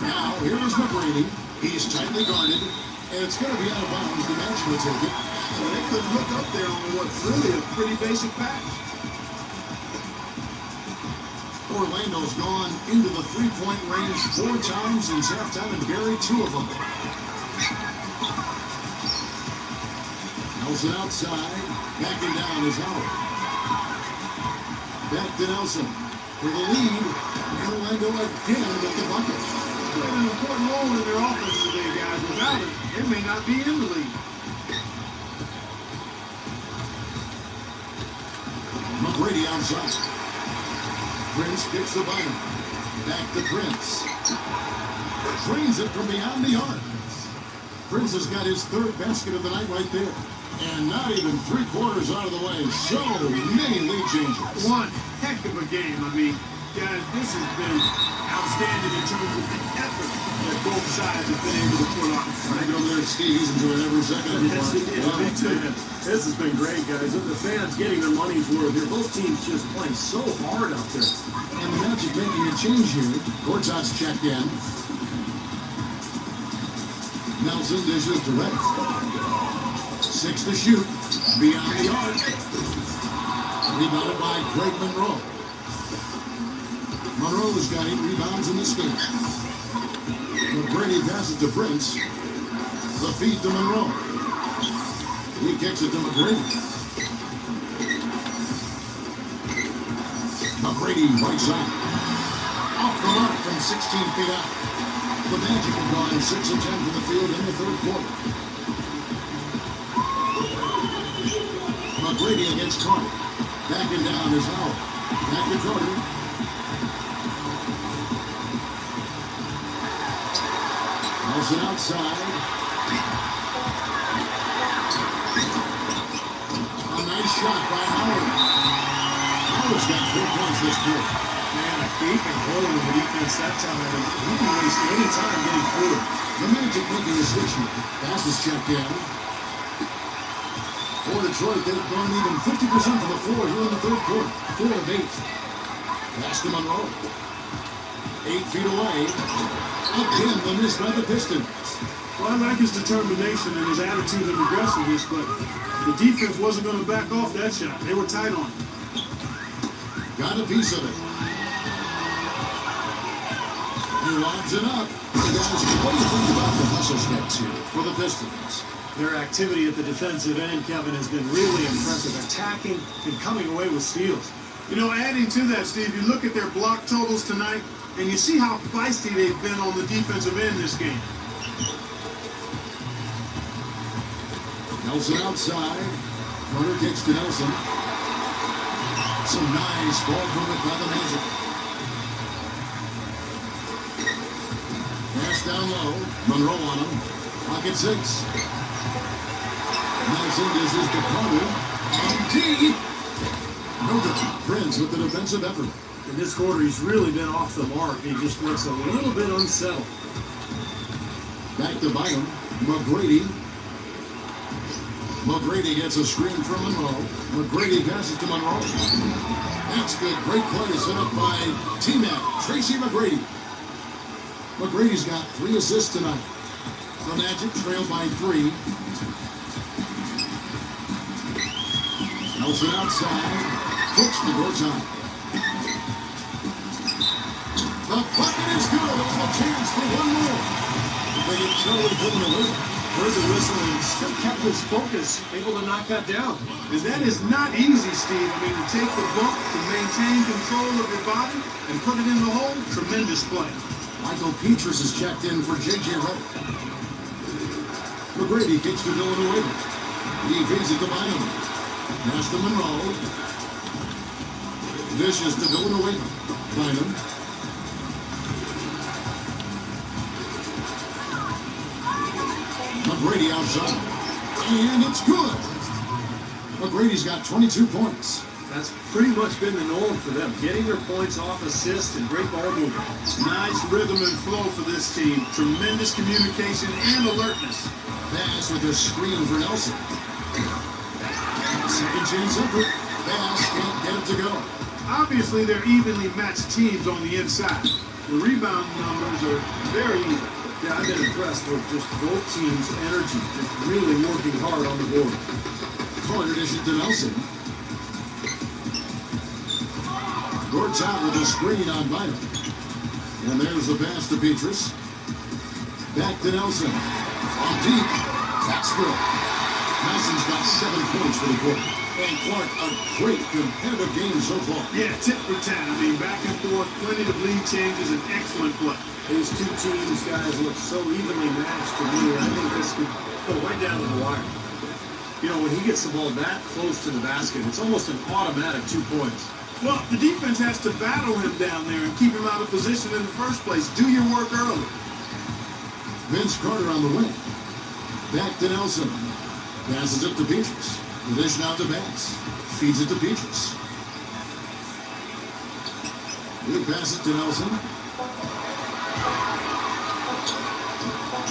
Now, here is McGrady. He's tightly guarded, and it's going to be out of bounds. The Magic will take it. So they couldn't look up there on what's really a pretty basic pass. Orlando's gone into the three-point range 4 times since halftime and buried 2 of them. Nelson outside. Backing down is Howard. Back to Nelson for the lead. Orlando again with the bucket. played an important role in their offense today, guys. Without it, they may not be in the league. McGrady outside. Prince kicks the bottom. Back to Prince. Trains it from beyond the arc. Prince has got his third basket of the night right there. And not even 3/4 out of the way. So many lead changes. One heck of a game. I mean, guys, this has been outstanding in terms of the effort that both sides have been able to put on. I go there, Steve. He's enjoying every second of it. Yes, he is. Me too. This has been great, guys. And the fans getting their money's worth here. Both teams just playing so hard out there. And the Magic making a change here. Gortat's checked in. Nelson dishes to Red. 6 to shoot. Beyond the arc. Rebounded by Greg Monroe. Monroe's got 8 rebounds in this game. McGrady passes to Prince. The feed to Monroe. He kicks it to McGrady. McGrady right side. Off the mark from 16 feet out. The Magic have gone 6 of 10 from the field in the third quarter. McGrady against Carter. Backing down is Howard. Back to Carter. Nelson outside. A nice shot by Howard. Howard's got 4 points this quarter. Man, a gaping hole in the defense that time. And he can waste any time getting through it. The Magic making a switch here. Pass is checked in. For Detroit, they've gone even 50% from the floor here in the third quarter. 4 of 8. Pass to Monroe. 8 feet away. Again, the miss by the Pistons. Well, I like his determination and his attitude and aggressiveness, but the defense wasn't going to back off that shot. They were tight on it. Got a piece of it. He lobs it up. Hey guys, what do you think about the hustle stats here for the Pistons? Their activity at the defensive end, Kevin, has been really impressive. Attacking and coming away with steals. You know, adding to that, Steve, you look at their block totals tonight, and you see how feisty they've been on the defensive end this game. Nelson outside. Carter kicks to Nelson. Some nice ball movement by the Magic. Pass down low. Monroe on him. Pocket 6. Nelson dishes to Carter. On D. No good. Prince with the defensive effort. In this quarter, he's really been off the mark. He just looks a little bit unsettled. Back to Bynum. McGrady. McGrady gets a screen from Monroe. McGrady passes to Monroe. That's good. Great play set up by T-Mac, Tracy McGrady. McGrady's got 3 assists tonight. The Magic trail by 3. Nelson outside. Kicks to Gortat. The bucket is good. It's a chance for one more. They get Charlie coming away. Heard the whistle and still kept his focus, able to knock that down. And that is not easy, Steve. I mean, to take the bump, to maintain control of your body, and put it in the hole, tremendous play. Michael Petrus is checked in for J.J. Redick. McGrady kicks to Dylan Away. He feeds it to Bynum. Pass to Monroe. Dishes to Dylan Away. Bynum. McGrady outside. And it's good. McGrady's got 22 points. That's pretty much been the norm for them, getting their points off assists and great ball movement. Nice rhythm and flow for this team. Tremendous communication and alertness. Pass with a screen for Nelson. Second chance effort. Pass can't get it to go. Obviously, they're evenly matched teams on the inside. The rebound numbers are very even. Yeah, I've been impressed with just both teams' energy, just really working hard on the board. Carter dishes to Nelson. Gortat with a screen on Bynum. And there's the pass to Petrus. Back to Nelson. On deep. That's good. Nelson's got 7 points for the quarter. And Clark, a great competitive game so far. Yeah, tit for tat. I mean, back and forth, plenty of lead changes, and excellent play. These two teams, guys, look so evenly matched to me. I think this could go right down to the wire. You know, when he gets the ball that close to the basket, it's almost an automatic 2 points. Well, the defense has to battle him down there and keep him out of position in the first place. Do your work early. Vince Carter on the wing. Back to Nelson. Passes it to Petrus. The dish now to Bass. Feeds it to Petrus. He passes it to Nelson.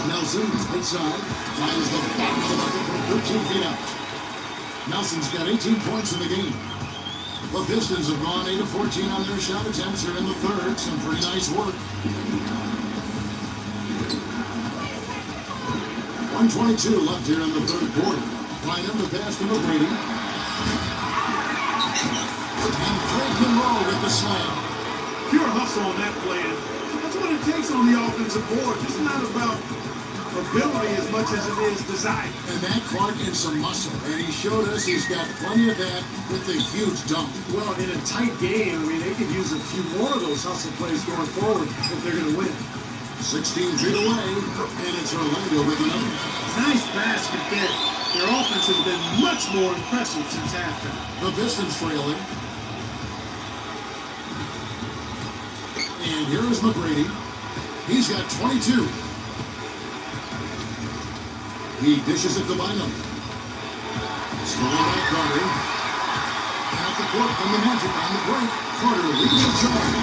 Nelson, right side, finds the bottom of the bucket from 13 feet out. Nelson's got 18 points in the game. The Pistons have gone 8 of 14 on their shot attempts. They're in the third. Some pretty nice work. 1:22 left here in the third quarter. Bynum to pass to McGrady. And Craig Monroe with the slam. Pure hustle on that play. That's what it takes on the offensive board. It's not about ability as much as it is desire. And that Clark had some muscle. And he showed us he's got plenty of that with the huge dunk. Well, in a tight game, I mean, they could use a few more of those hustle plays going forward if they're going to win. 16 feet away, and it's Orlando with another. Nice basket there. Their offense has been much more impressive since halftime. The Pistons trailing. And here is McGrady. He's got 22. He dishes it to Bynum. Slowing by Carter. At the court from the Magic on the break. Carter leading the charge.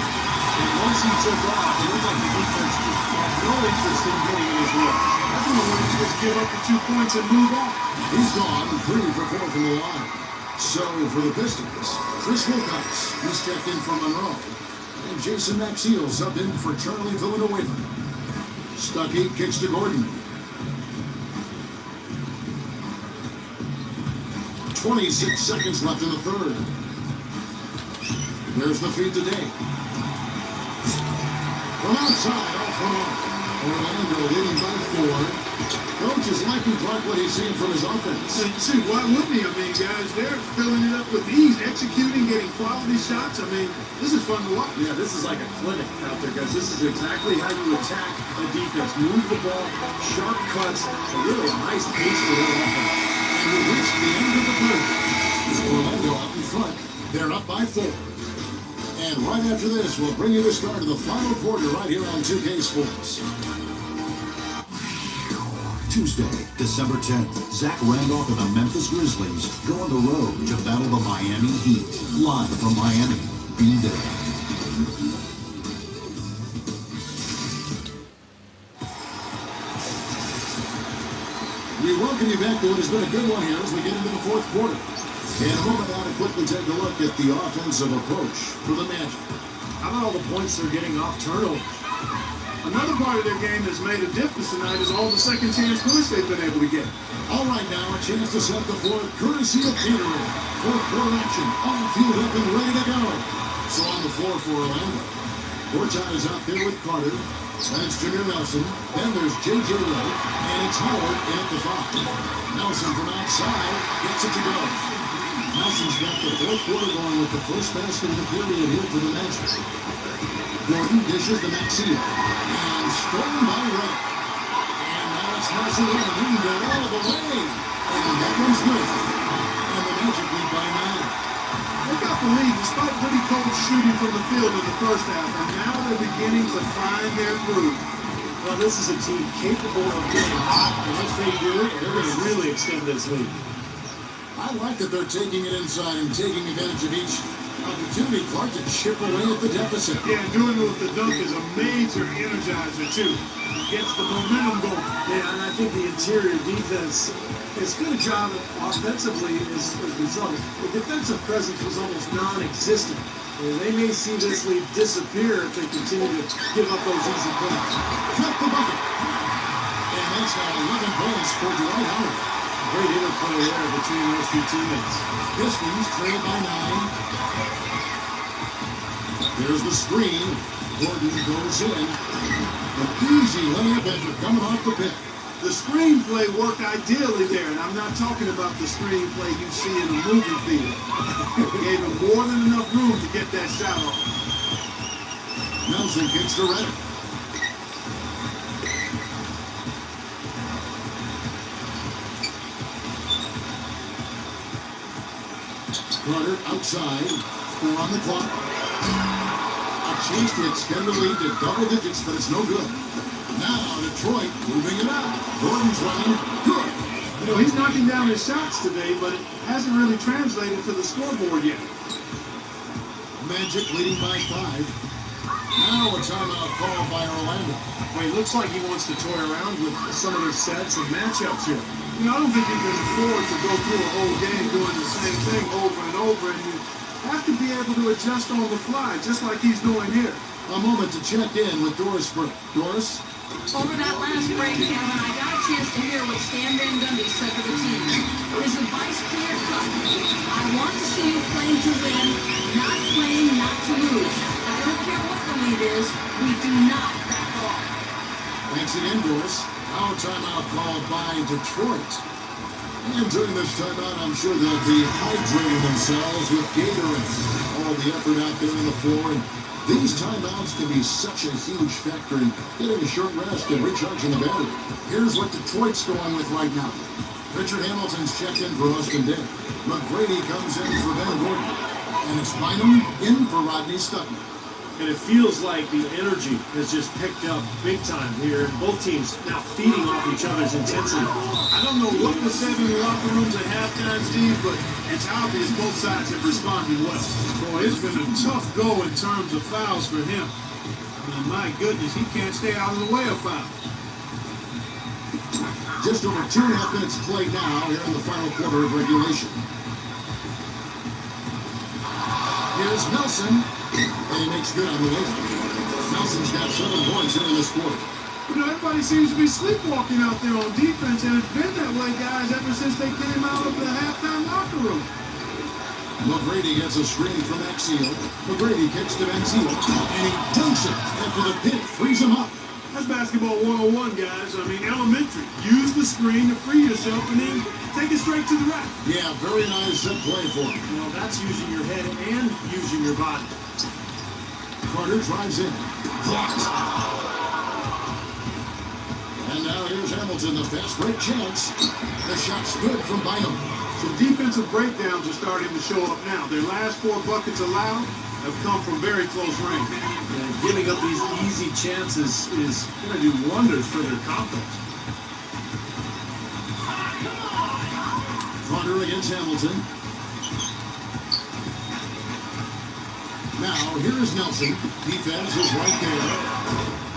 And once he took off, it looked like the defense had no interest in getting in his way. I think they wanted to just give up the 2 points and move on. He's gone 3 for 4 from the line. So for the Pistons, Chris Wilcox, he's checked in for Monroe. And Jason Maxiel subbed in for Charlie Villanueva. Stuckey kicks to Gordon. 26 seconds left in the third. There's the feed today. From outside, off the mark. Orlando leading by 4. Coach is liking Clark what he's seeing from his offense. See, why wouldn't he? I mean, guys, they're filling it up with ease, executing, getting quality shots. I mean, this is fun to watch. Yeah, this is like a clinic out there, guys. This is exactly how you attack a defense. Move the ball, sharp cuts, and really a nice pace for their offense. And we reached the end of the third. Orlando up in front. They're up by 4. And right after this, we'll bring you the start of the final quarter right here on 2K Sports. Tuesday, December 10th, Zach Randolph and the Memphis Grizzlies go on the road to battle the Miami Heat. Live from Miami, be there. We welcome you back to what has been a good one here as we get into the fourth quarter. In a moment now to quickly take a look at the offensive approach for the Magic. How about all the points they're getting off turnover? Another part of their game that's made a difference tonight is all the second chance points they've been able to get. All right, now a chance to set the floor courtesy of Gatorade. Fourth quarter action, all fueled up and ready to go. So on the floor for Orlando. Borchon is out there with Carter. Then it's Junior Nelson. Then there's J.J. Redick. And it's Howard in at the 5. Nelson from outside gets it to go. Nelson's got the fourth quarter going with the first basket of the period here for the Magic. Gordon dishes to Maxiel. And stolen by Redick. And now it's Nelson running. He can go all the way. And that one's good. And the Magic lead by 9. They got the lead despite pretty cold shooting from the field in the first half, and now they're beginning to find their groove. Well, this is a team capable of getting hot, and if they do, they're going to really extend this lead. I like that they're taking it inside and taking advantage of each opportunity, Clark, to chip away at the deficit. Yeah, and doing it with the dunk is a major energizer, too. Gets the momentum going. Yeah, and I think the interior defense, as good a job offensively as we saw, the defensive presence was almost non-existent. And they may see this lead disappear if they continue to give up those easy points. Cut the bucket. And that's now 11 points for Dwight Howard. Great interplay there between those two teammates. Pistons trail by 9. There's the screen. Gordon goes in. An easy layup effort coming off the pick. The screenplay worked ideally there, and I'm not talking about the screenplay you see in a movie theater. Gave him more than enough room to get that shot off. Nelson kicks to Redick. Carter outside. 4 on the clock. A chance to extend the lead to double digits, but it's no good. Now Detroit moving it up. Gordon's running. Good. You know, he's knocking down his shots today, but it hasn't really translated to the scoreboard yet. Magic leading by 5. Now a timeout called by Orlando. Well, he looks like he wants to toy around with some of their sets and matchups here. You know, I don't think you can afford to go through a whole game doing the same thing over and over, and you have to be able to adjust on the fly, just like he's doing here. A moment to check in with Doris Burke. Doris? Over that last break, Kevin, I got a chance to hear what Stan Van Gundy said to the team. His advice clear-cut. I want to see you playing to win, not playing not to lose. I don't care what the lead is, we do not back off. Thanks again, Doris. Now a timeout called by Detroit. And during this timeout, I'm sure they'll be hydrating themselves with Gatorade. All the effort out there on the floor. And these timeouts can be such a huge factor in getting a short rest and recharging the battery. Here's what Detroit's going with right now. Richard Hamilton's checked in for Austin Day. McGrady comes in for Ben Gordon. And it's Bynum in for Rodney Sutton. And it feels like the energy has just picked up big time here. Both teams now feeding off each other's intensity. I don't know what was said in the locker rooms at halftime, Steve, but it's obvious both sides have responded well. Boy, it's been a tough go in terms of fouls for him. I mean, my goodness, he can't stay out of the way of foul. Just over 2.5 minutes played now here in the final quarter of regulation. Here's Nelson. And he makes good on the layup. Nelson's got 7 points here in this quarter. You know, everybody seems to be sleepwalking out there on defense, and it's been that way, guys, ever since they came out of the halftime locker room. McGrady gets a screen from Axiel. McGrady kicks to Axiel, and he dunks it after the pick frees him up. That's basketball 101, guys. I mean, elementary. Use the screen to free yourself, and then take it straight to the rack. Yeah, very nice play for him. Well, that's using your head and using your body. Carter drives in. Blocked. And now here's Hamilton, the fast break chance. The shot's good from Bynum. Some defensive breakdowns are starting to show up now. Their last 4 buckets allowed have come from very close range. And giving up these easy chances is going to do wonders for their confidence. Carter against Hamilton. Now, here is Nelson. Defense is right there.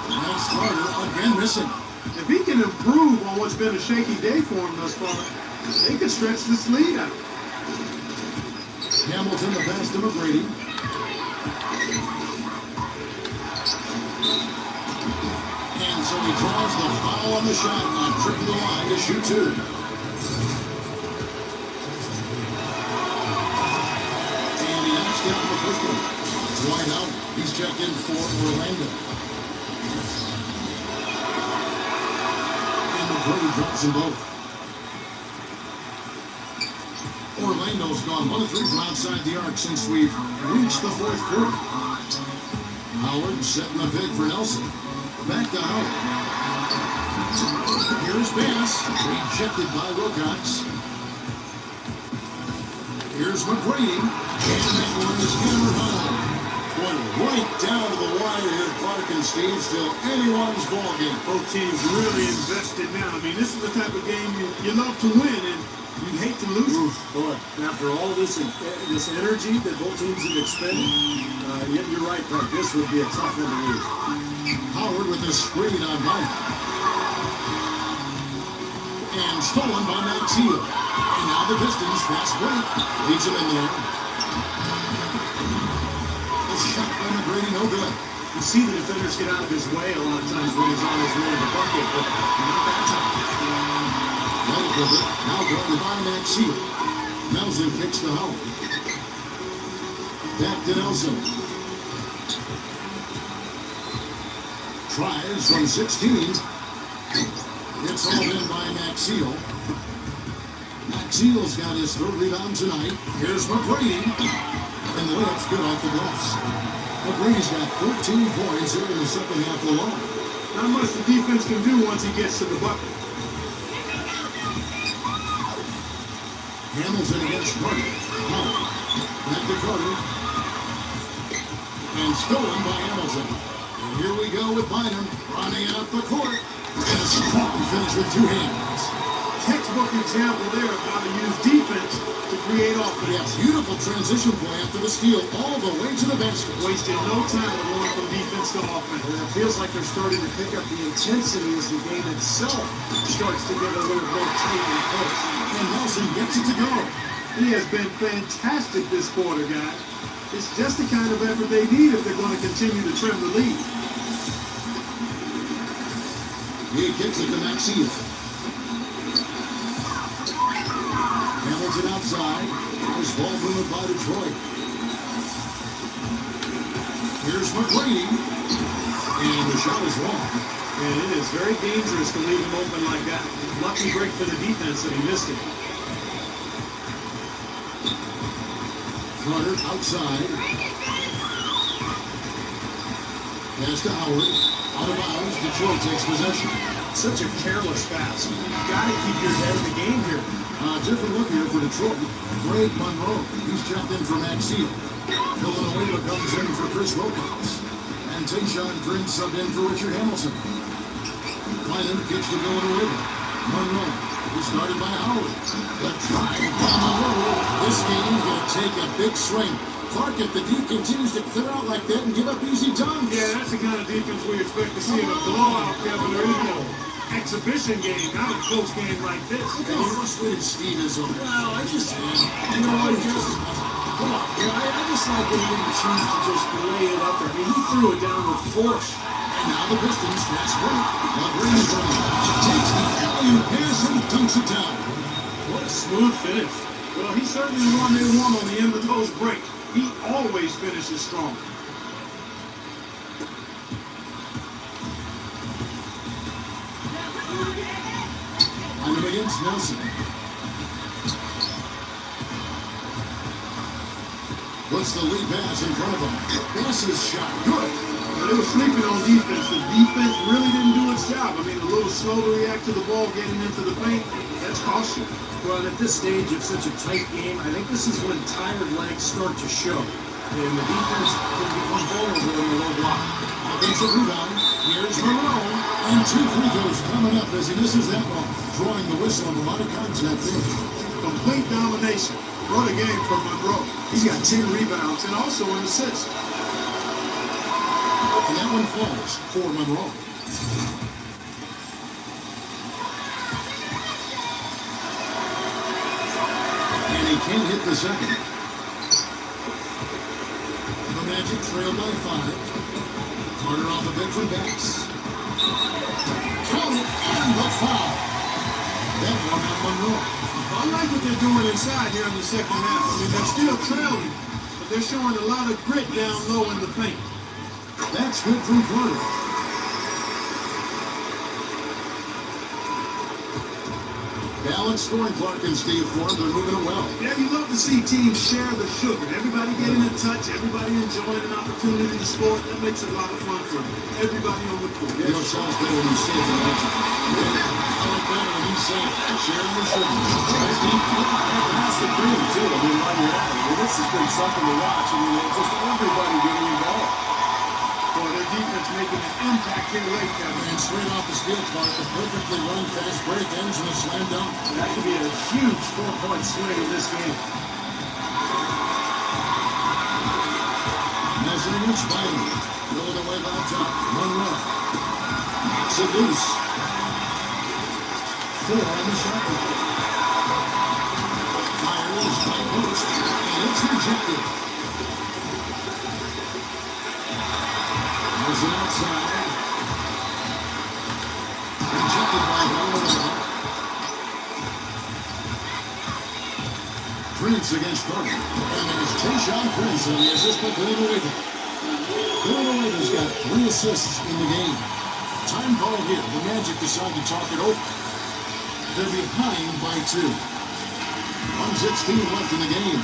That's Carter again missing. If he can improve on what's been a shaky day for him thus far, they could stretch this lead out. Hamilton, the pass to McGrady. And so he draws the foul on the shot on trip to the line to shoot 2. And he knocks down the first one. Wide out. He's checked in for Orlando. And McGrady drops them both. Orlando's gone 1 of 3 from outside the arc since we've reached the 4th quarter. Howard setting the pick for Nelson. Back to Howard. Here's Bass. Rejected by Wilcox. Here's McGrady. And that one is hammered home. One right down to the wire here, Clark and Steve. Still anyone's ballgame. Both teams really invested now. I mean, this is the type of game you love to win, and you'd hate to lose it. Boy, after all this energy that both teams have expended, you're right, Clark. This would be a tough one to lose. Howard with the screen on Bynum. And stolen by Maxiel. And now the Pistons fast break. Leads him in there. The shot by McGrady, no good. You see the defenders get out of his way a lot of times when he's on his way to the bucket, but not that time. Now guarded by Maxiel. Nelson kicks to Howard. Back to Nelson. Tries from 16. It's all in by Maxiel. Maxiel's got his 3rd rebound tonight. Here's McGrady. And the layup's good off the glass. McGrady's got 13 points here in the second half alone. Not much the defense can do once he gets to the bucket. Hamilton against Carter. Howard. Back to Carter. And stolen by Hamilton. And here we go with Bynum running out the court. And a strong finish with two hands. Textbook example there of how to use defense to create offense. Yeah, beautiful transition play after the steal all the way to the basket. Wasted no time going from defense to offense. And it feels like they're starting to pick up the intensity as the game itself starts to get a little more tight and close. And Nelson gets it to go. He has been fantastic this quarter, guys. It's just the kind of effort they need if they're going to continue to trim the lead. He kicks it to Maxia. Hamilton outside. There's ball movement by Detroit. Here's McGrady. And the shot is long. And it is very dangerous to leave him open like that. Lucky break for the defense that he missed it. Carter outside. Pass to Howard. Out of bounds. Detroit takes possession. Such a careless pass. You gotta keep your head in the game here. Different look here for Detroit. Greg Monroe. He's jumped in for Maxia. Villanueva comes in for Chris Wilcox. And Tayshaun Prince subbed in for Richard Hamilton. Bynum kicks to Villanueva. Monroe. He started by Howard. The drive down the road. This game going to take a big swing. Clark, if the D continues to clear out like that and give up easy dunks. Yeah, that's the kind of defense we expect to see in a blowout, Kevin. Or even an exhibition game, not a close game like this. Look how frustrated Steve is on it. Well, I just, you know what, just, come on, I just like that he didn't choose to just lay it up there. I mean, he threw it down with force. And now the Pistons fast break. McGrady's running. Takes the alley-oop pass and dunks it down. What a smooth finish. Well, he's certainly the one they want on the end of those breaks. He always finishes strong. Bynum against Nelson. Puts the lead pass in front of him. Passes shot. Good. Well, they were sleeping on defense. The defense really didn't do its job. I mean, a little slow to react to the ball getting into the paint. That's costly. Well, at this stage of such a tight game, I think this is when tired legs start to show. And the defense can become vulnerable in the low block. Offensive rebound. Here's Monroe. And two free throws coming up as he misses that one. Drawing the whistle on a lot of contact there. Complete domination. What a game for Monroe. He's got 10 rebounds and also an assist. And that one falls for Monroe. And he can't hit the second. The Magic trail by 5. Carter off the bench for Bax. Count it and the foul. That one on Monroe. I like what they're doing inside here in the second half. I mean, they're still trailing, but they're showing a lot of grit down low in the paint. That's good from Carter. Balanced scoring, Clark and Steve Ford. They're moving it well. Yeah, you love to see teams share the sugar. Everybody getting in touch, everybody enjoying an opportunity to score. That makes it a lot of fun for everybody on the court. You know, it sounds better when you say it than you I like better when you say it. Sharing the sugar. Right, Steve? That's the dream, too. I mean, while you're at it, I mean, this has been something to watch. I mean, it's just everybody getting involved. Boy, their defense making an impact here late, Kevin. And straight off the steal, Clark, a perfectly run fast break ends in a slam dunk. That could be a huge 4-point swing in this game. Measuring each Bynum. Rolling away by top. Monroe. Knocks it loose. 4 on the shot clock. Fires by post. And it's rejected. Nelson outside. Rejected by Villanueva. Prince against Carter. And there's Tayshaun Prince on the assist by Villanueva. Villanueva's got 3 assists in the game. Time call here. The Magic decide to talk it over. They're behind by 2. 1:16 left in the game.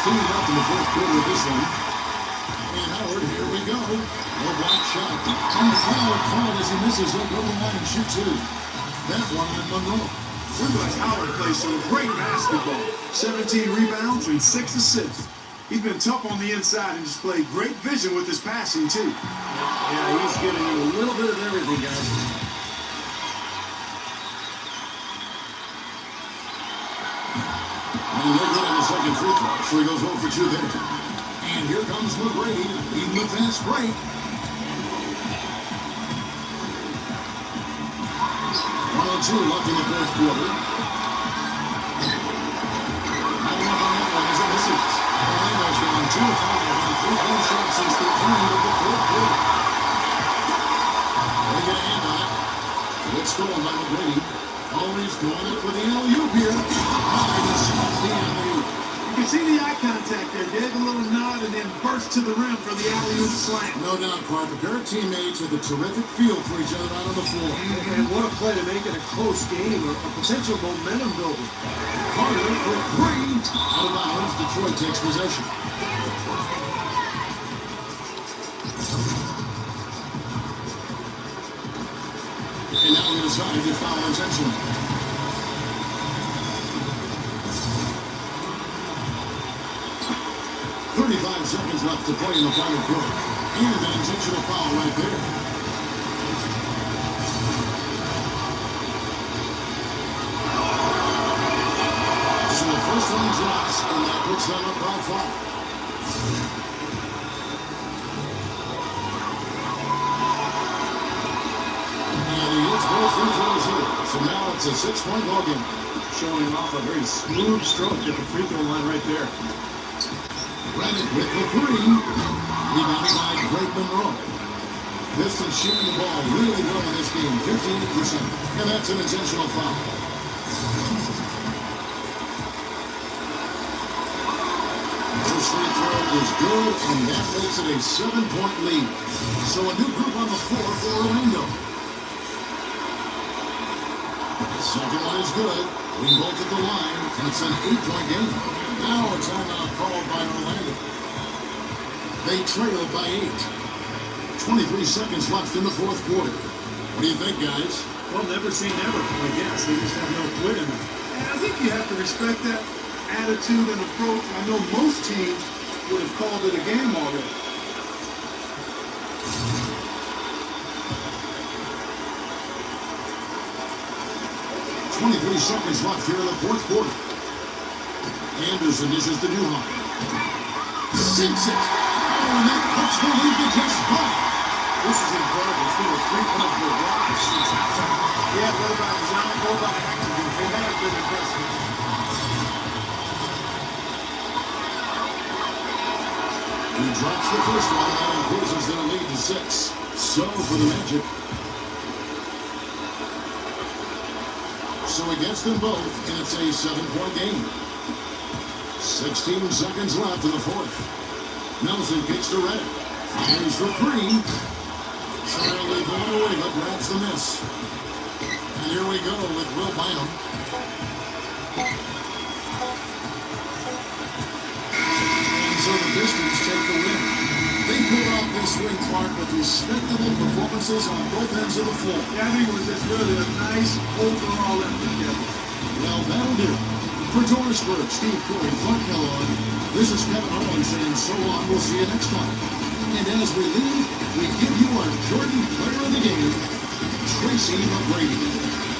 Left in the fourth with this one. And Howard, here we go. No block shot. And the foul called as he misses. He'll go to the line and shoot two. That one on Monroe. Wendell Howard plays some great basketball. 17 rebounds and 6 assists. He's been tough on the inside and displayed great vision with his passing, too. Yeah, he's giving you a little bit of everything, guys. And no good on the second free throw, so he goes 0 for 2 there. And here comes McGrady, leading the fast break. 1:02 left in the fourth quarter. Not enough on that one as it misses. Orlando's gone 2 of 5 on 3-point shots since the end of the fourth quarter. They get a hand on it. It's stolen by McGrady. Always going it for the alley-oop here. He stops the alley-oop. You can see the eye contact there. Gave a little nod and then burst to the rim for the alley-oop slam. No doubt, Clark. A pair of teammates with a terrific feel for each other out on the floor. And what a play to make it a close game, a potential momentum builder. Carter for 3. Out of bounds, Detroit takes possession. And now we decide to foul intentionally. Seconds left to play in the final quarter. And an intentional foul right there. So the first one drops, and that puts them up by 5. And he hits both free throws here. So now it's a 6-point ball game. Showing off a very smooth stroke at the free throw line right there. Reddick with the 3. Rebounded by Greg Monroe. Pistons shooting the ball really well in this game, 58%. And that's an intentional foul. First free throw is good, and that makes it a 7-point lead. So a new group on the floor for Orlando. Second one is good. We both at the line, and it's an 8-point game. Now a timeout called by Orlando. They trail by 8. 23 seconds left in the fourth quarter. What do you think, guys? Well, never say never, I guess. They just have no quit in them. And I think you have to respect that attitude and approach. I know most teams would have called it a game already. .23 seconds left here in the fourth quarter. Anderson dishes to Duhon. Sinks it. Oh, and that puts the lead to just 5. This is incredible. It's been a 3-point barrage since halftime. Yeah, go by design, go by accident. They have been impressive. He drops the first one and increases their lead to 6. So for the Magic. So he gets them both, and it's a 7-point game. 16 seconds left in the fourth. Nelson kicks to Reddick. Fires for 3. Trying to leave one away, but grabs the miss. And here we go with Will Bynum. And so the Pistons take the win. They pulled off this win, Clark, with respectable performances on both ends of the floor. Yeah, I think it was just really a nice overall effort together. Well, that'll do. For Dorisburg, Steve Curry, Clark Kellogg, this is Kevin Harlan saying so long. We'll see you next time. And as we leave, we give you our Jordan Player of the Game, Tracy McGrady.